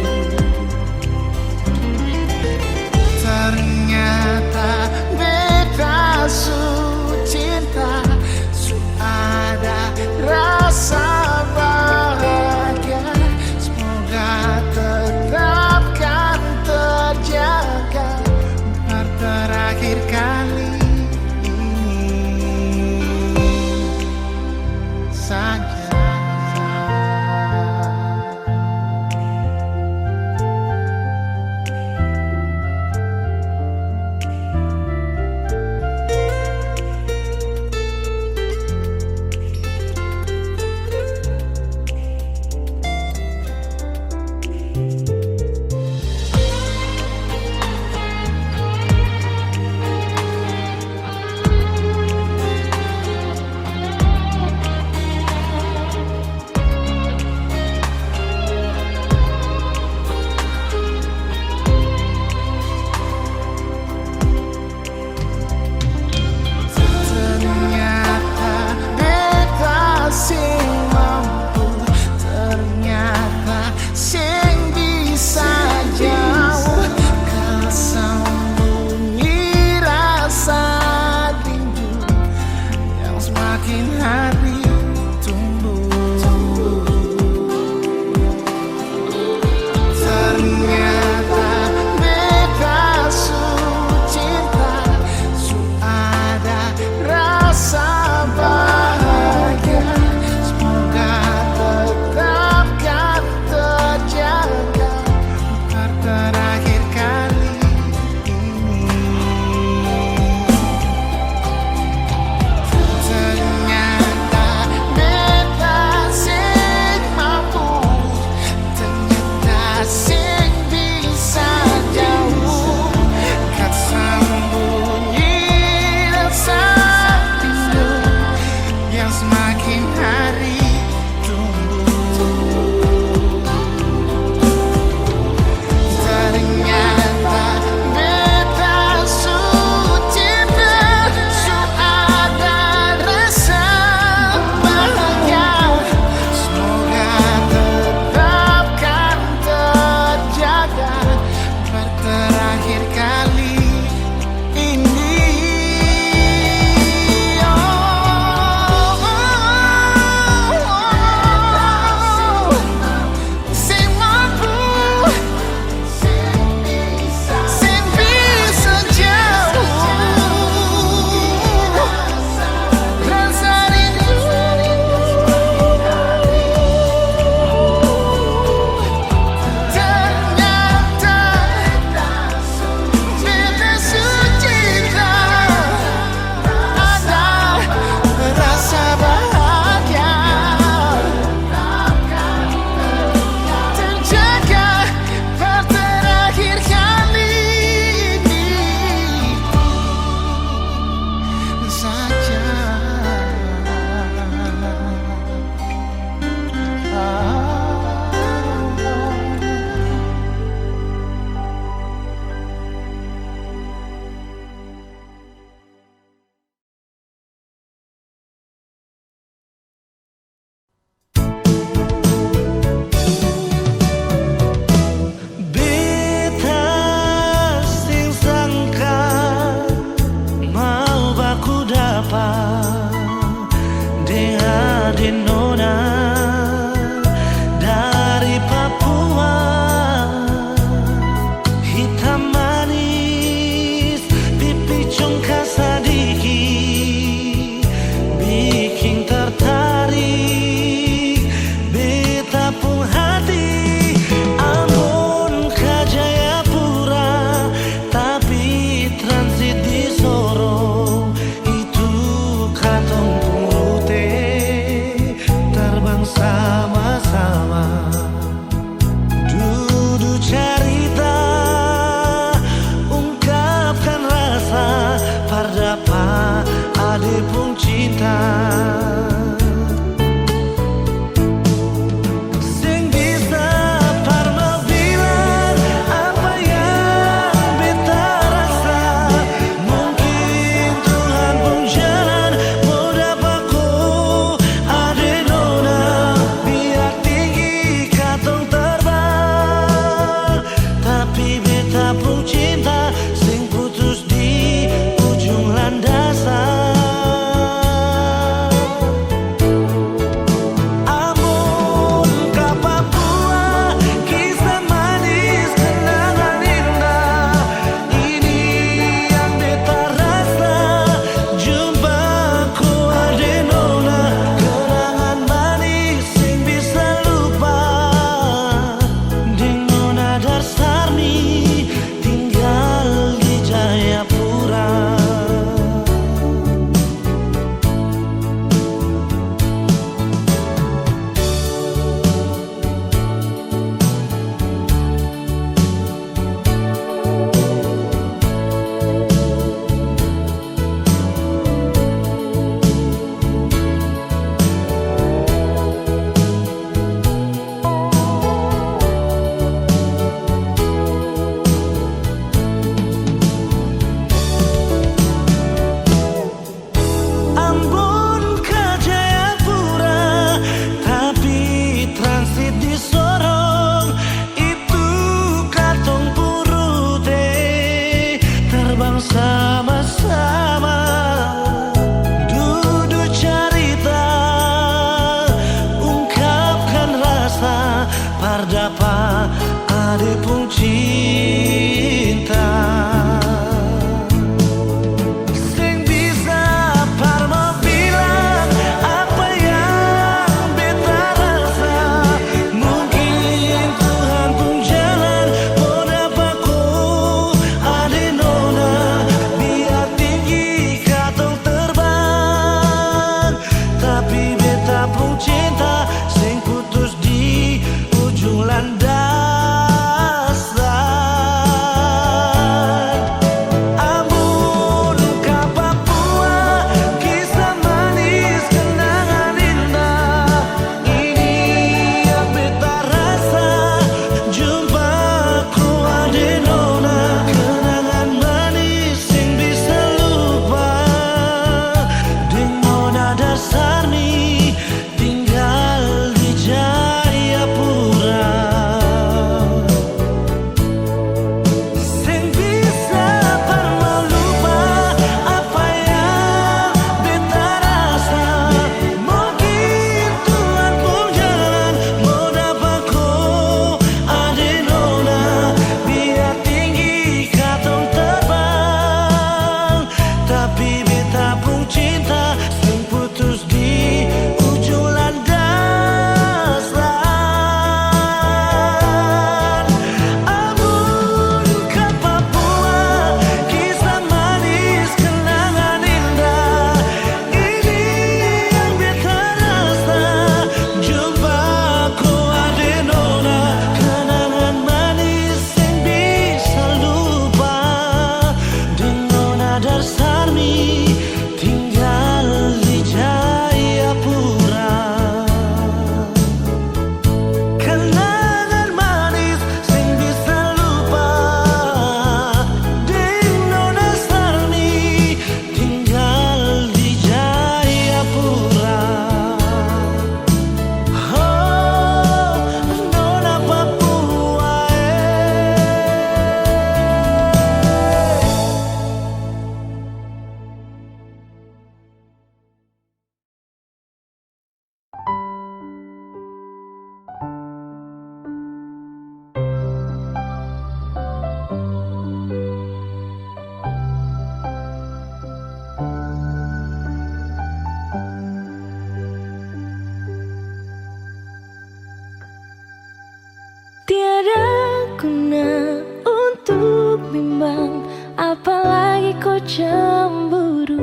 cemburu,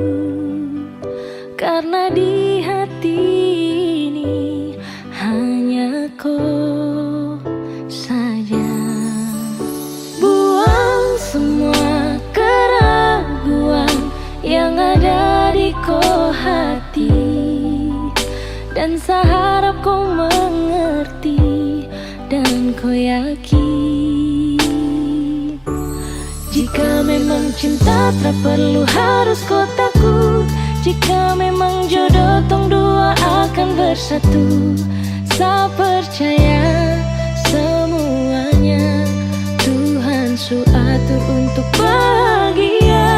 karena di hati ini hanya kau saja. Buang semua keraguan yang ada di kau hati, dan saya harap kau mengerti dan kau yakin. Jika memang cinta tak perlu harus kau takut, jika memang jodoh tong dua akan bersatu. Saya percaya semuanya Tuhan su atur untuk bahagia.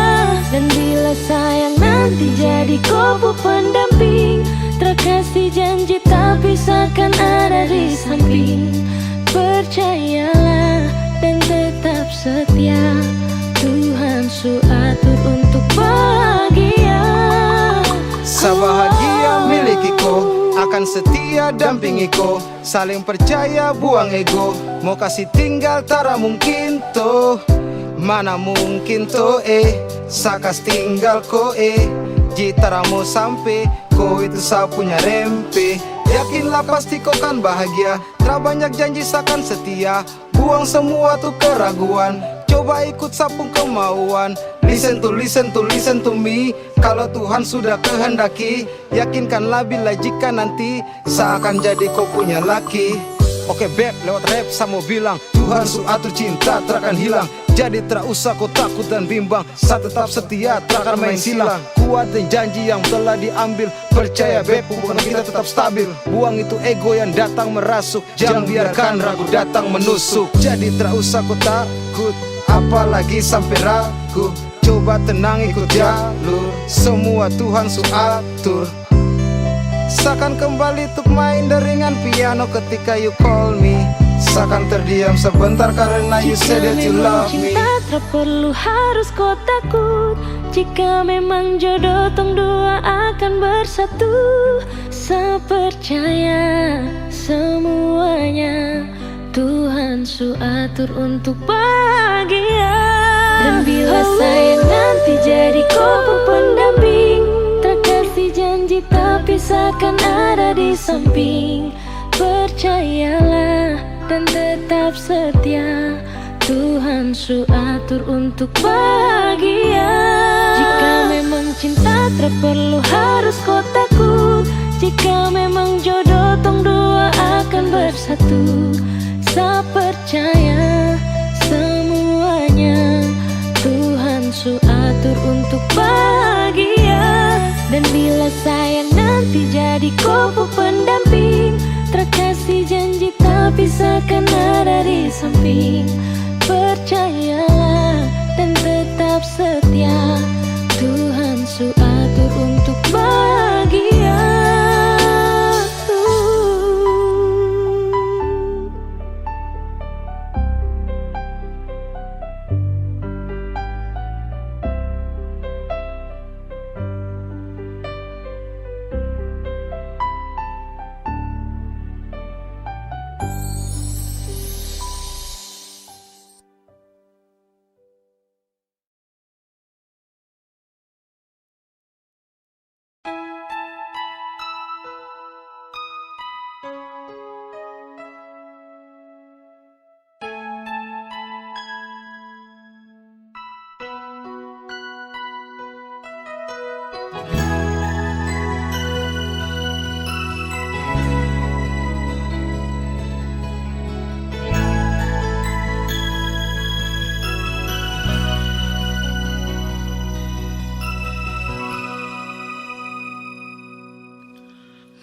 Dan bila sayang nanti jadi kau pendamping, terkasih janji tapi seakan ada di samping. Percayalah dan tetap setia, Tuhan su atur untuk bahagia. Sabahagia miliki ko, akan setia dampingi ko. Saling percaya buang ego, mau kasih tinggal tara mungkin to. Mana mungkin to sakas tinggal ko jitara mau sampai ko itu sa punya rempe. Yakinlah pasti kau kan bahagia, tra banyak janji sakan setia. Buang semua tuh keraguan, coba ikut sapung kemauan. Listen to me. Kalau Tuhan sudah kehendaki, yakinkanlah bila jika nanti seakan jadi kau punya laki. Oke beb, lewat rap sama bilang Tuhan su atur cinta terakan hilang. Jadi tak usah kau takut dan bimbang, saya tetap setia terakan main silang. Kuat dan janji yang telah diambil, percaya beb hubungan kita tetap stabil. Buang itu ego yang datang merasuk, jangan biarkan ragu datang menusuk. Jadi tak usah kau takut, apalagi sampai ragu. Coba tenang ikut jalur, semua Tuhan su atur. Seakan kembali untuk main deringan piano ketika you call me. Seakan terdiam sebentar karena you said that you love me. Jika memang cinta tak perlu harus kau takut, jika memang jodoh tong dua akan bersatu. Saya percaya semuanya Tuhan su atur untuk bahagia. Dan bila sayang nanti jadi kau pendamping, terkasih janji tapi seakan ada di samping. Percayalah dan tetap setia, Tuhan su atur untuk bahagia. Jika memang cinta tak perlu harus kau takut, jika memang jodoh tong dua akan bersatu. Saya percaya semuanya Tuhan su atur untuk bahagia. Dan bila sayang nanti jadi kau pendamping, terkasih janji tapi seakan ada di samping. Percayalah dan tetap setia, Tuhan su atur untuk bahagia.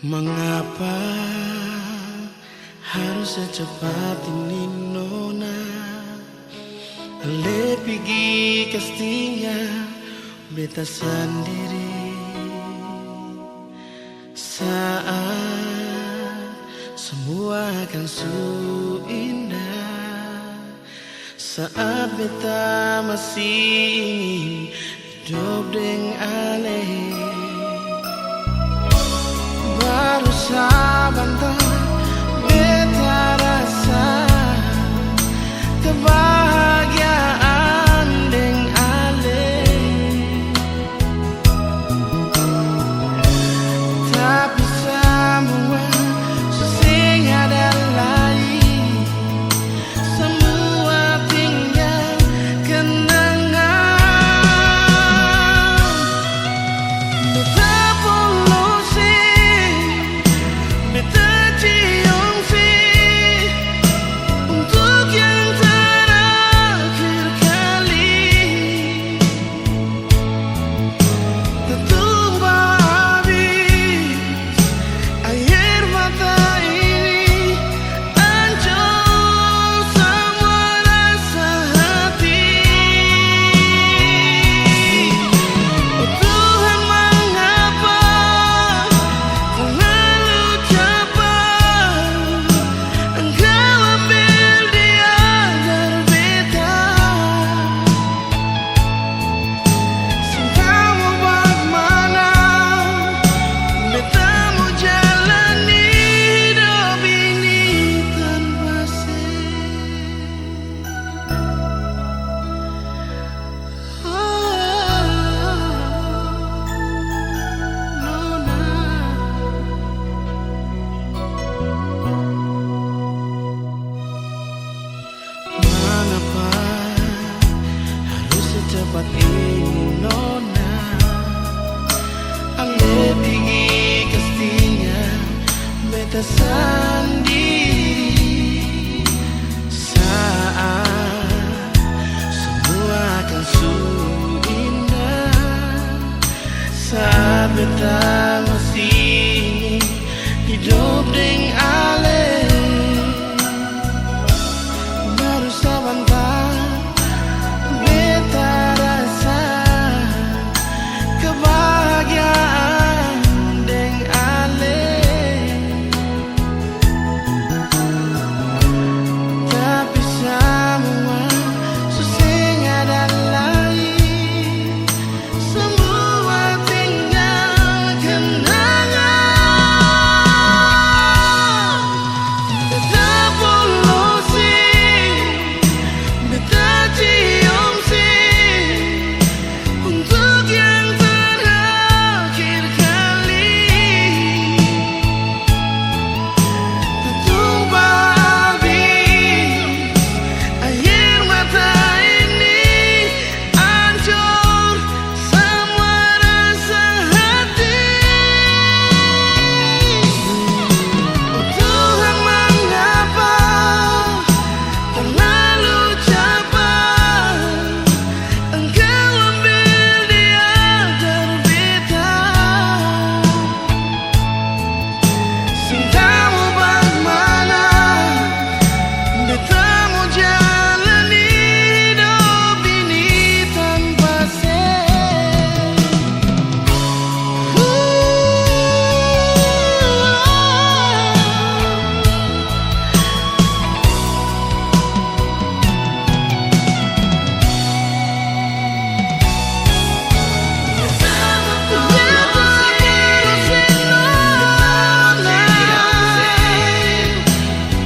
Mengapa harus secepat ini nona? Ale pergi kastinya beta sendiri. Saat semua akan su indah, saat beta masih ingin hidup dengan ale. Baru sabanta beta rasa kebahagiaan deng ale. mengapa harus secepat ini nona. Anggap ini pastinya beta sendiri. Saat semua akan sungguh indah, saat beta masih hidup dengan ale. Baru sebentar beta rasa kebahagiaan dengan ale. Tapi semua susah dan lain, semua tinggal kenangan. Beta polusi, beta cium sih untuk yang terakhir kali. Tumpah habis air mata ini, hancur semua rasa hati. Oh Tuhan, mengapa terlalu cepat Engkau ambil dia terbita. Cintamu bagaimana beta mau jalani hidup ini tanpa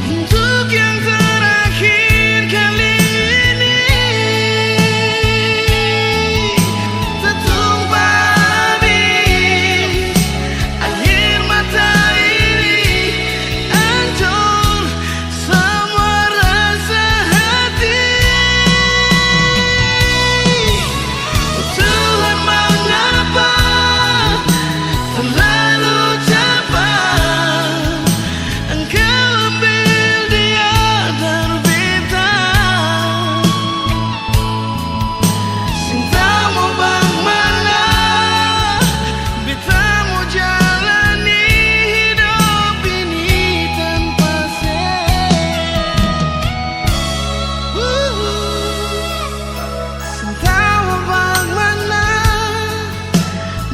untuk yang terakhir kali ini. Tertumpah habis air mata ini, hancur semua rasa hati. Oh Tuhan, mengapa terlalu cepat Engkau ambil dia terbita. Cintamu bagaimana beta mau jalani hidup ini tanpa Cintamu bagaimana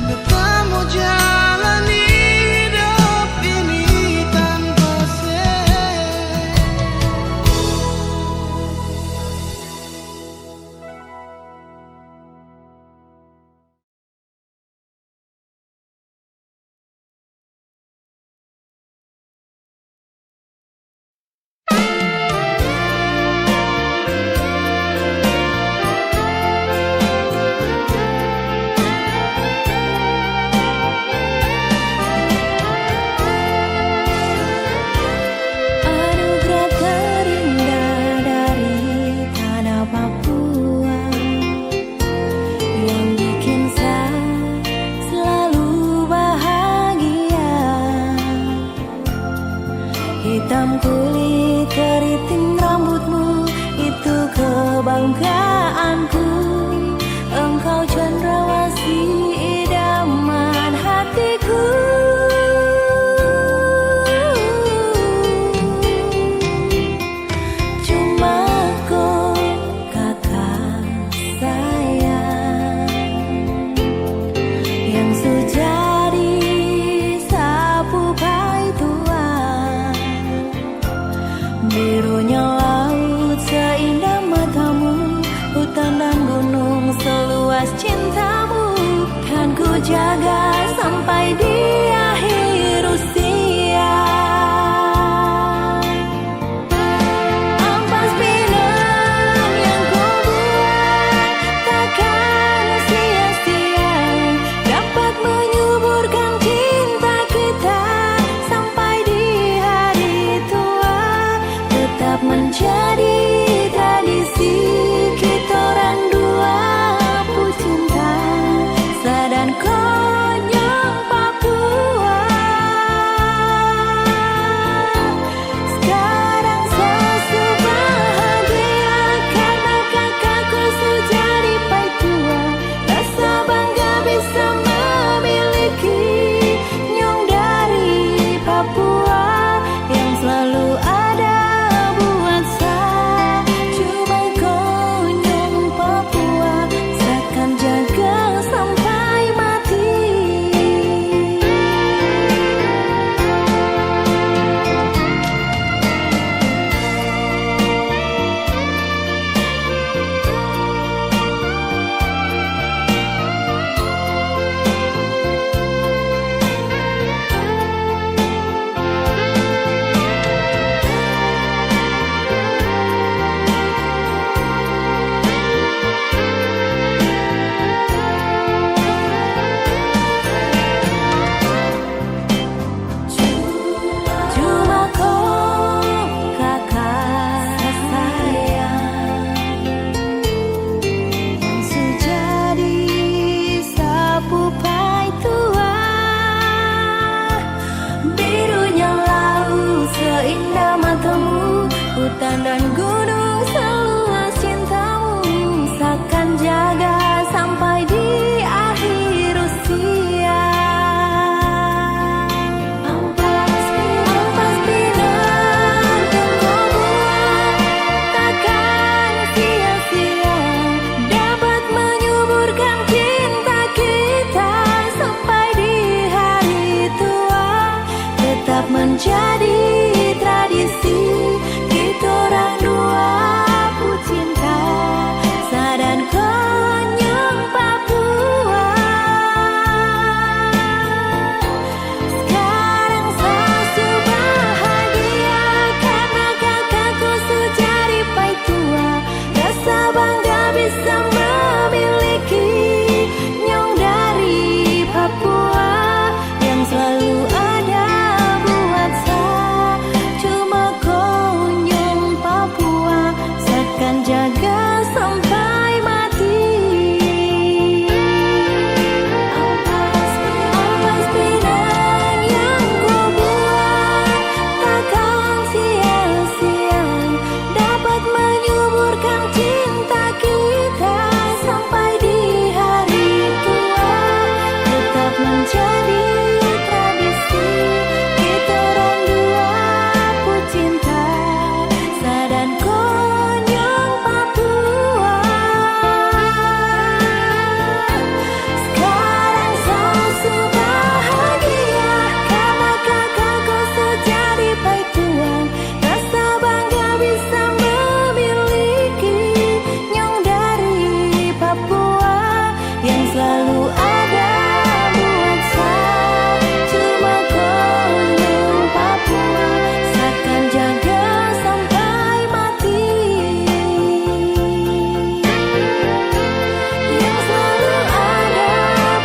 beta mau jalani hidup ini tanpa Anugerah terindah dari tanah Papua yang bikin saya selalu bahagia. Hitam kulit keriting rambutmu itu kebanggaanku. Engkau cendrawasih idaman hatiku. Cuma kau kakak sayang yang sejadi sapu pai tua. Birunya laut seindah matamu, hutan dan gunung seluas cintamu. Kan ku jaga sampai di akhir usia. Ampas pinang yang kau buat takkan sia-sia, dapat menyuburkan cinta kita sampai di hari tua. Tetap menjadi tradisi. menjadi tradisi kita orang dua pucinta sadan konyong Papua. Sekarang saya bahagia karena kakakku sudah jadi pai tua. Rasa bangga bisa memiliki nyong dari Papua yang selalu ada buat saya. Cuma konyong Papua seakan jaga sampai mati. Ampas pinang yang ku buat takkan sia-sia, dapat menyuburkan cinta kita sampai di hari tua. Tetap menjadi tradisi kita orang dua pucinta sadan konyong Papua. Sekarang saya bahagia karena kakakku sudah jadi pai tua. Rasa bangga bisa memiliki nyong dari Papua yang selalu ada buat saya. Cuma konyong Papua seakan jaga sampai mati. Yang selalu ada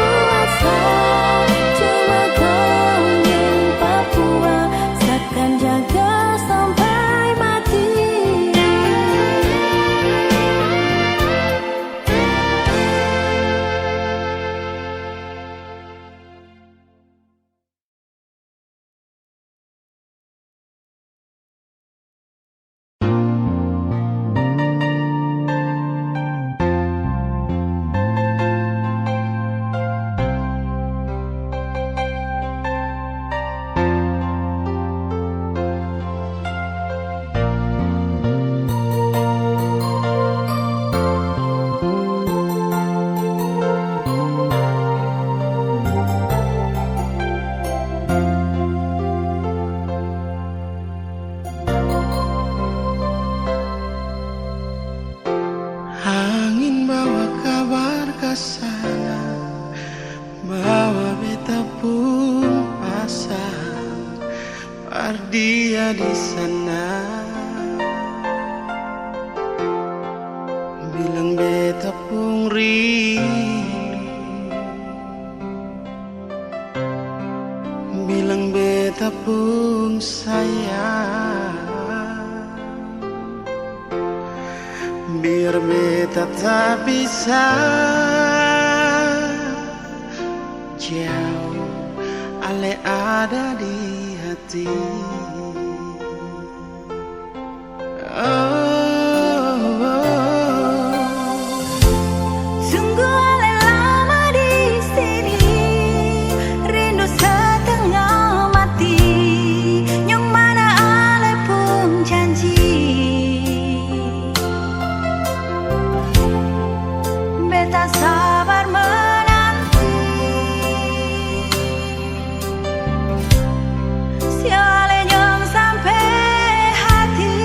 buat saya. Cuma konyong Papua seakan jaga sampai mati. Angin bawa kabar ke sana, bawa beta pun pasang dia di sana. Bilang beta pun rindu, bilang beta pun sayang. Biar beta tak bisa jauh, ale ada di hati. Sungguh ale lama di sini, rindu setengah mati. Nyong mana ale pun janji, beta sabar menanti. Siale nyong sampai hati.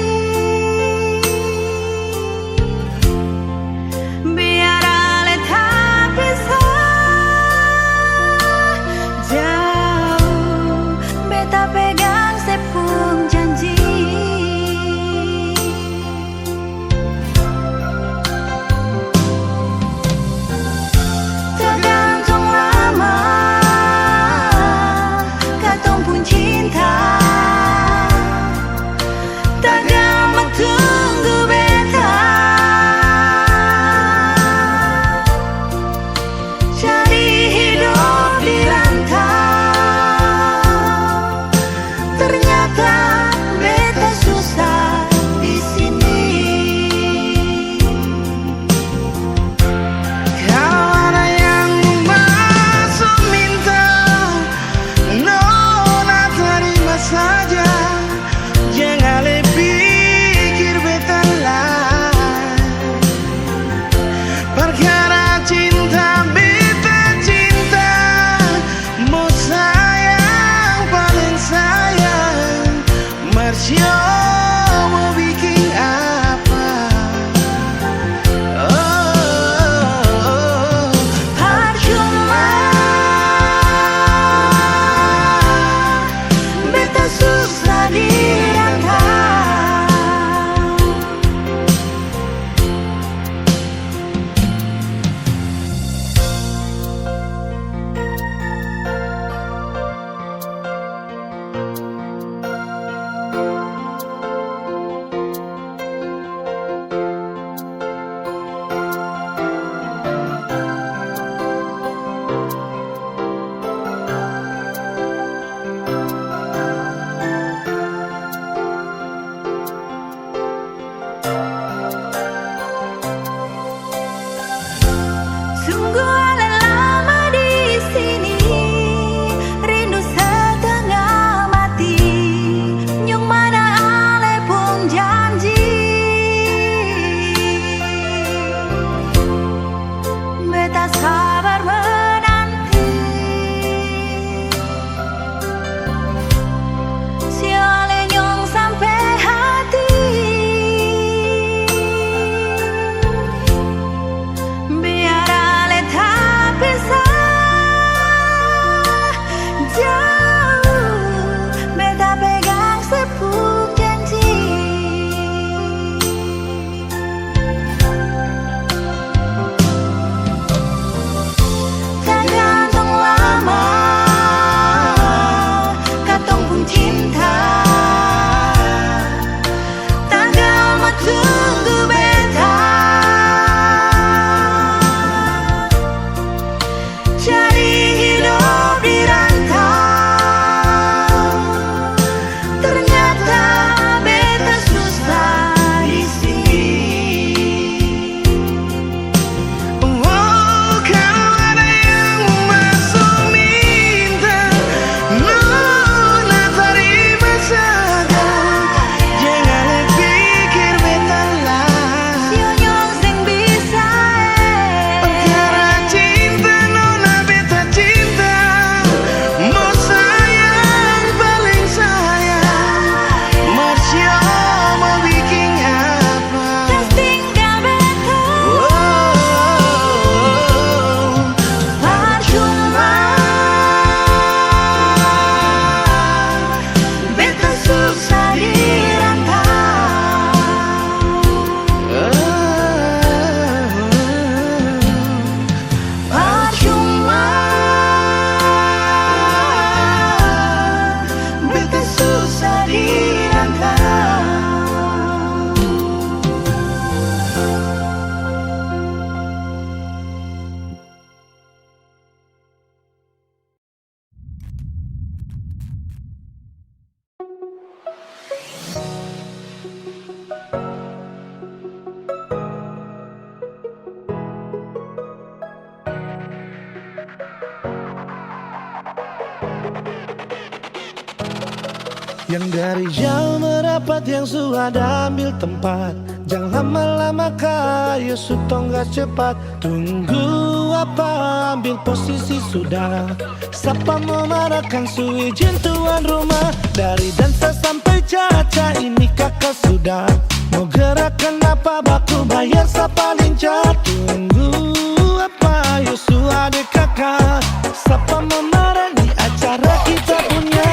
Yang dari jauh merapat, yang sudah ambil tempat. Jangan lama-lama kayu sutong gak cepat. Tunggu apa, ambil posisi sudah. Siapa mau marahkan izin tuan rumah. Dari dansa sampai caca ini kakak sudah. Mau gerakan apa, baku bayar siapa lincah. Tunggu apa, Yusuf adik kakak. Siapa mau marah di acara kita punya.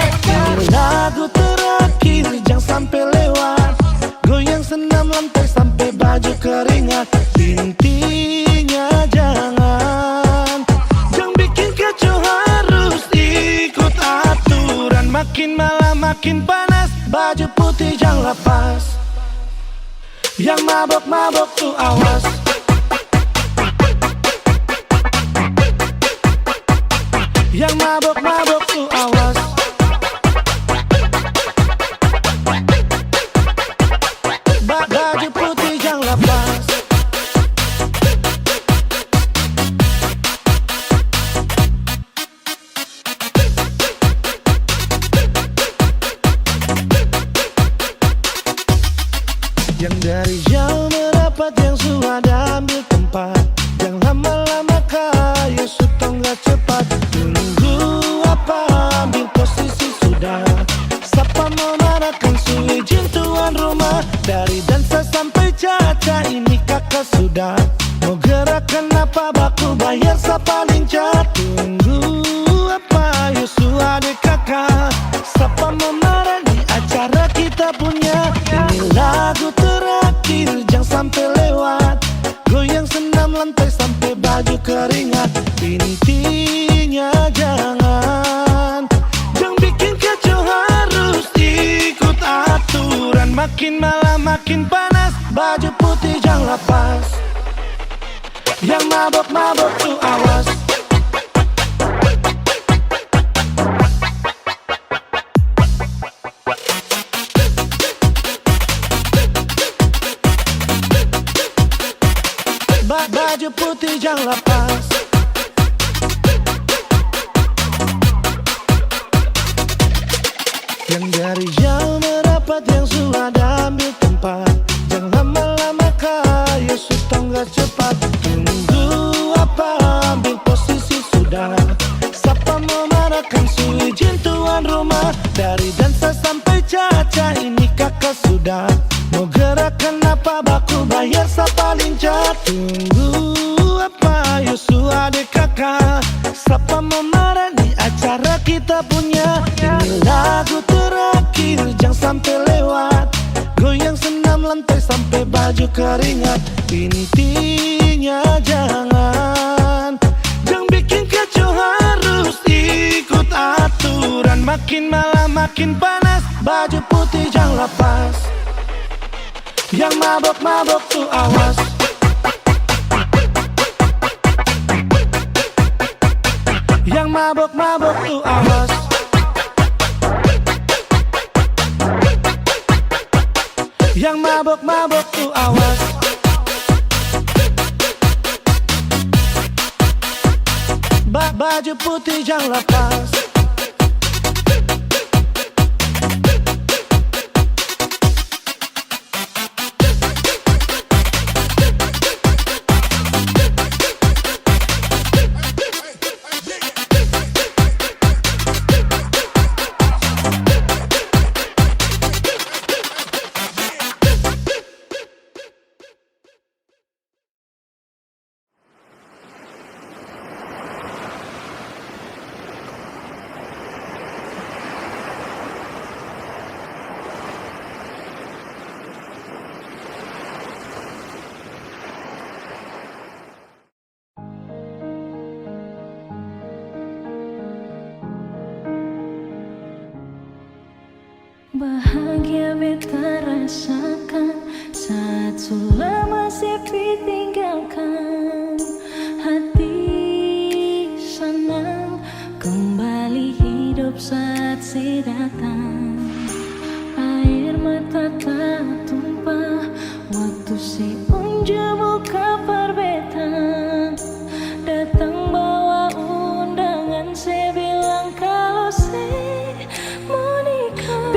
Ini lagu terakhir, jangan sampai lewat. Goyang senam lantai sampai baju keringat. Intinya jangan bikin kacau, harus ikut aturan. Makin malam makin panas, baju putih jangan lepas. Yang mabok-mabok tuh awas. Yang mabok-mabok tuh awas. Baju putih jangan lepas. Yang dari jauh merapat, yang sudah ambil tempat. Yang lama-lama kayu sutong gak cepat. Tunggu apa, ambil posisi sudah. Siapa mau marahkan izin tuan rumah. Dari dansa sampai caca ini kakak sudah. Mau gerakan apa, baku bayar siapa lincah. Tunggu apa, Yusuf adik kakak. Siapa mau marah di acara kita punya. Ini lagu terakhir, jangan sampai lewat. Goyang senam lantai sampai baju keringat. Intinya jangan bikin kacau, harus ikut aturan. Makin malam makin panas, baju putih jangan lepas. Yang mabok-mabok tuh awas. Baju putih jangan lepas. Yang dari jauh merapat, yang sudah ambil tempat. Jangan lama-lama kayu sutong gak cepat. Tunggu apa, ambil posisi sudah. Siapa mau marahkan izin tuan rumah. Dari dansa sampai caca ini kakak sudah. Mau gerakan apa, baku bayar siapa lincah. Tunggu apa, Yusuf adik kakak. Siapa mau marah di acara kita punya. Ini lagu terakhir, jangan sampai lewat. Goyang senam lantai sampai baju keringat. Intinya jangan bikin kacau, harus ikut aturan. Makin malam makin panas, baju putih jangan lepas. Yang mabok-mabok tuh awas. Yang mabok-mabok tuh awas. Yang mabok-mabok tuh awas. Baju putih jangan lepas. Bahagia beta rasakan saat sudah masih ditinggalkan. Hati senang kembali hidup saat si datang. Air mata tak tumpah waktu si unjuk buka perbetan. Datang bawa undangan, saya bilang kalau saya mau nikah.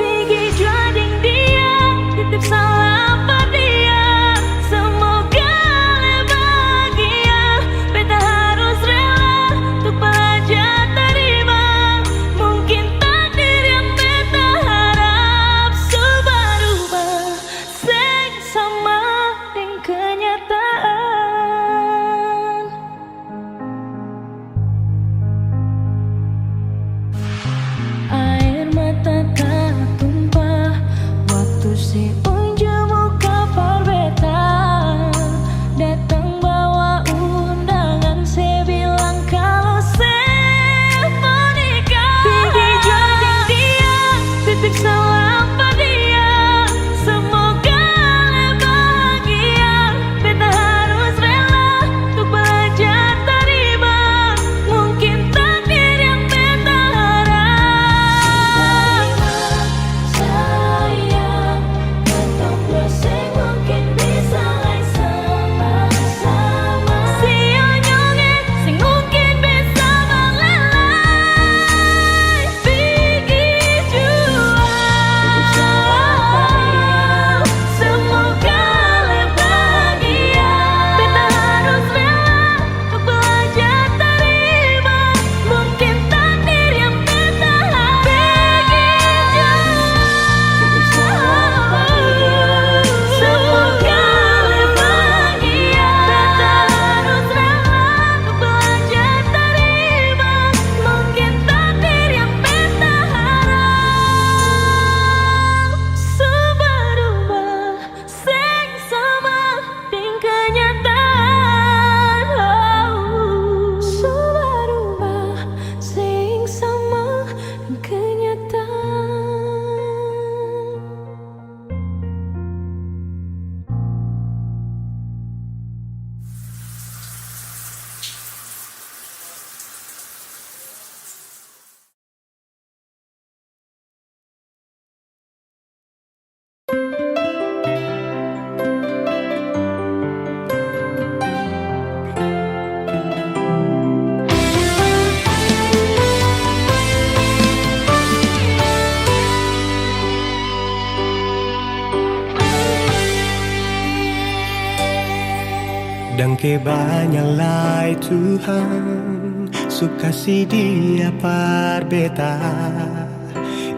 Dan kebanyalah Tuhan suka si dia par beta.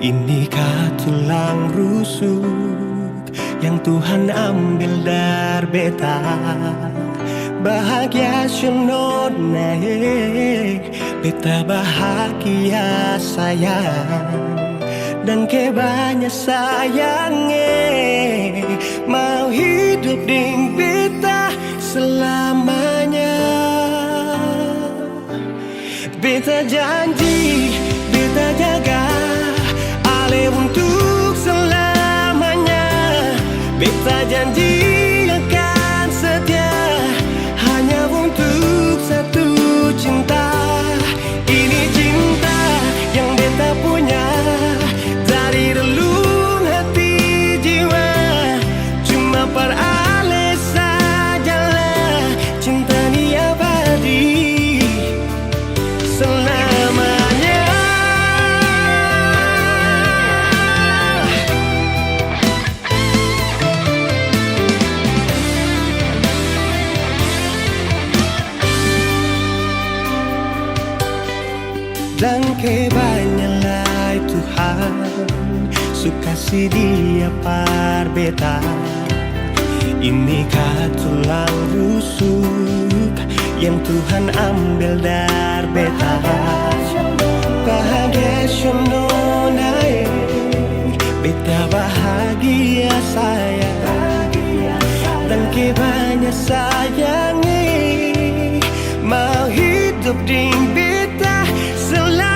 Ini tulang rusuk yang Tuhan ambil dari beta. Bahagia siono naik, beta bahagia sayang. Dan kebanyak sayangnya mau hidup dengan beta selamanya. Beta janji, beta jaga ale untuk selamanya. Beta janji akan setia hanya untuk satu cinta. Ini cinta yang beta punya dari relung hati jiwa. Cuma per ale sajalah cinta ni abadi selamanya. Dan kebanyalah Tuhan suka si dia par beta. Ini tulang rusuk yang Tuhan ambil dari beta. Bahagia siono naik, beta bahagia sayang. Dan kebanyak sayangnya mau hidup dengan beta selamanya.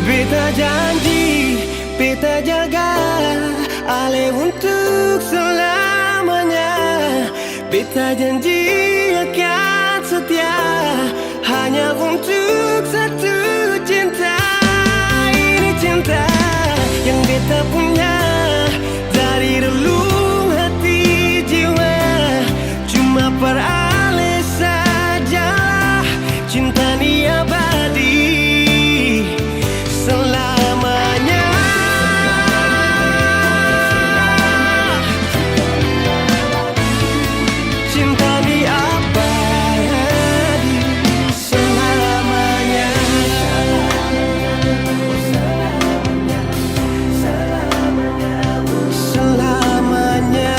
Beta janji, beta jaga ale untuk selamanya. Beta janji akan setia hanya untuk satu cinta. Ini cinta yang beta punya dari relung hati jiwa. Cuma per ale sajalah cinta ni abadi selamanya. Cinta ni abadi selamanya. Selamanya.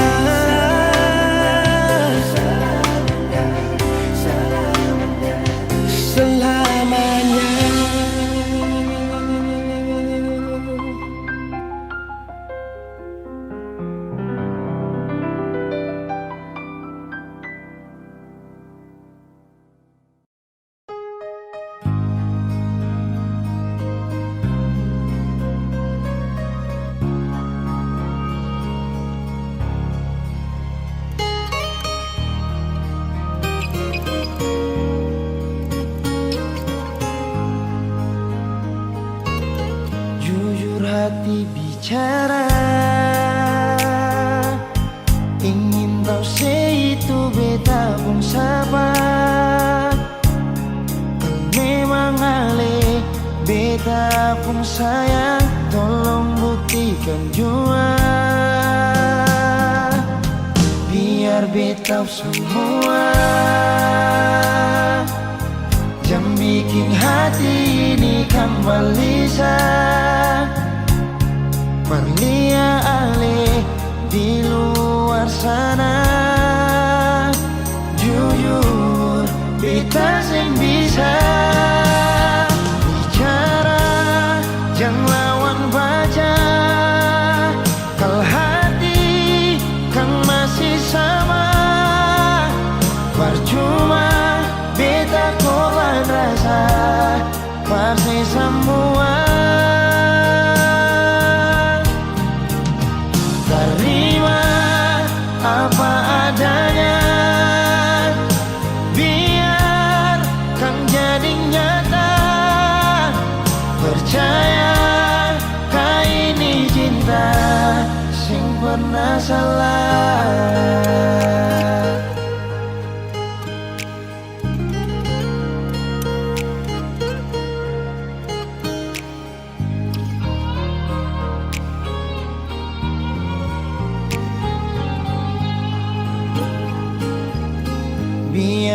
Selamanya. Jujur hati bicara, ingin tahu itu beta pun sabar. Memang ale beta pun sayang, tolong buktikan jua. Biar beta semua jam bikin hati ini kembali Perlia ale di luar sana. Jujur beta sing bisa bicara, jangan lawan baca. Kalau hati kan masih sama, percuma beta korban rasa pasti semua. Terima apa adanya, biar kan jadi nyata. Percaya kau ini cinta sing pernah salah.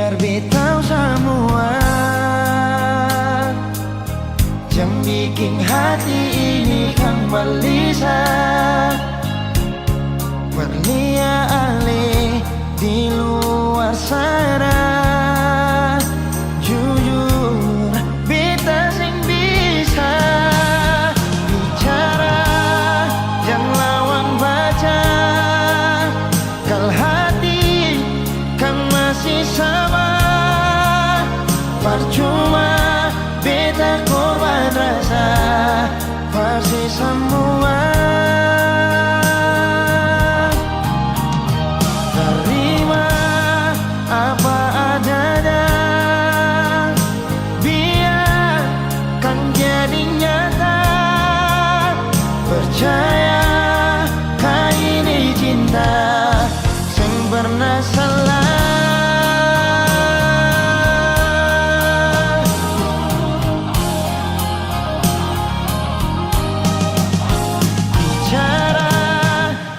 biar betau semua yang bikin hati ini kan gelisah. Berlia alih di luar sana, jujur beta sing bisa bicara yang lawan baca. Kal hati kan masih sama, percuma beta korban rasa pasti semua. Terima apa adanya, biarkan jadi nyata. Percaya kau ini cinta sing pernah salah.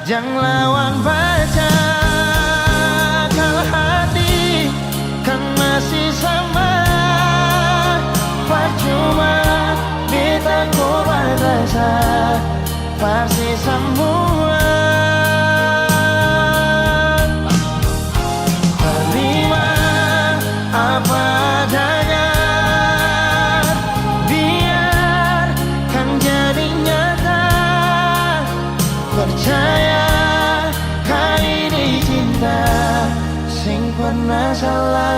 Jangan lawan baca, kalau hati kan masih sama, percuma beta korban rasa pasti semua. Terima apa adanya, biarkan jadi nyata. Percaya kali ini cinta sing pernah salah.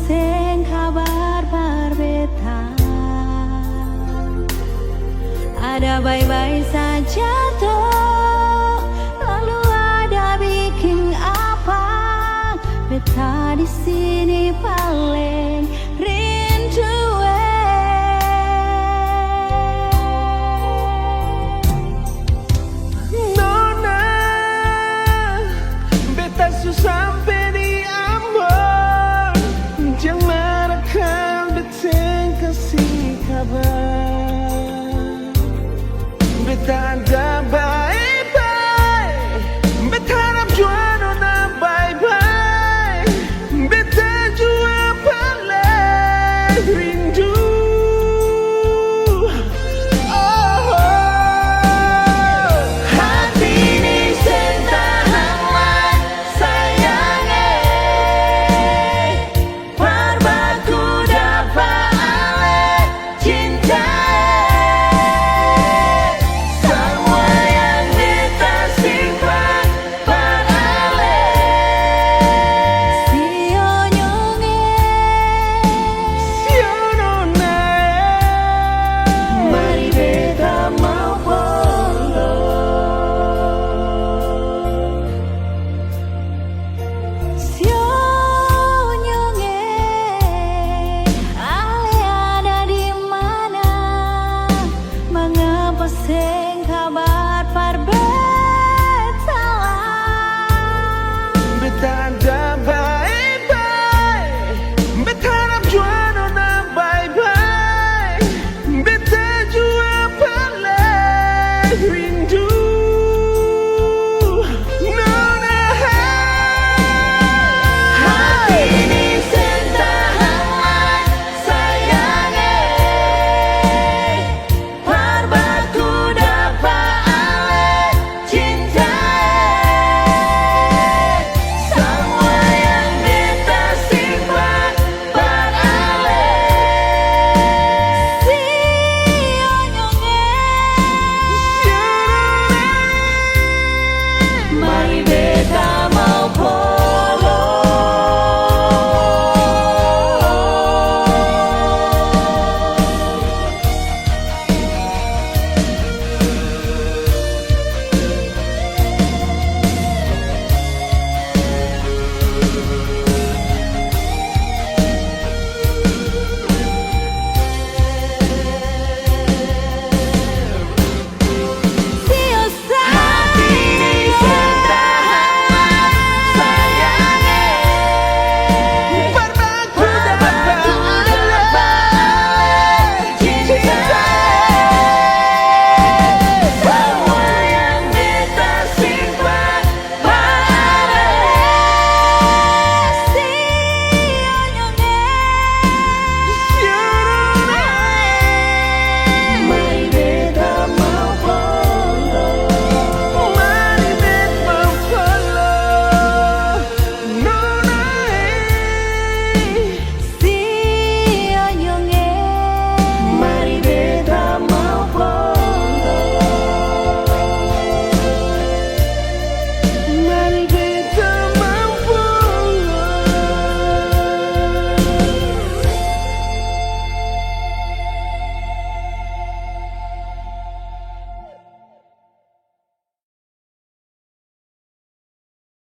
sing kabar berbeda. Ada baik-baik saja tuh, lalu ada bikin apa? Beta di sini paling rindu. Nona, beta sampai di Ambon, jangan akan beteng kasih kabar. Beta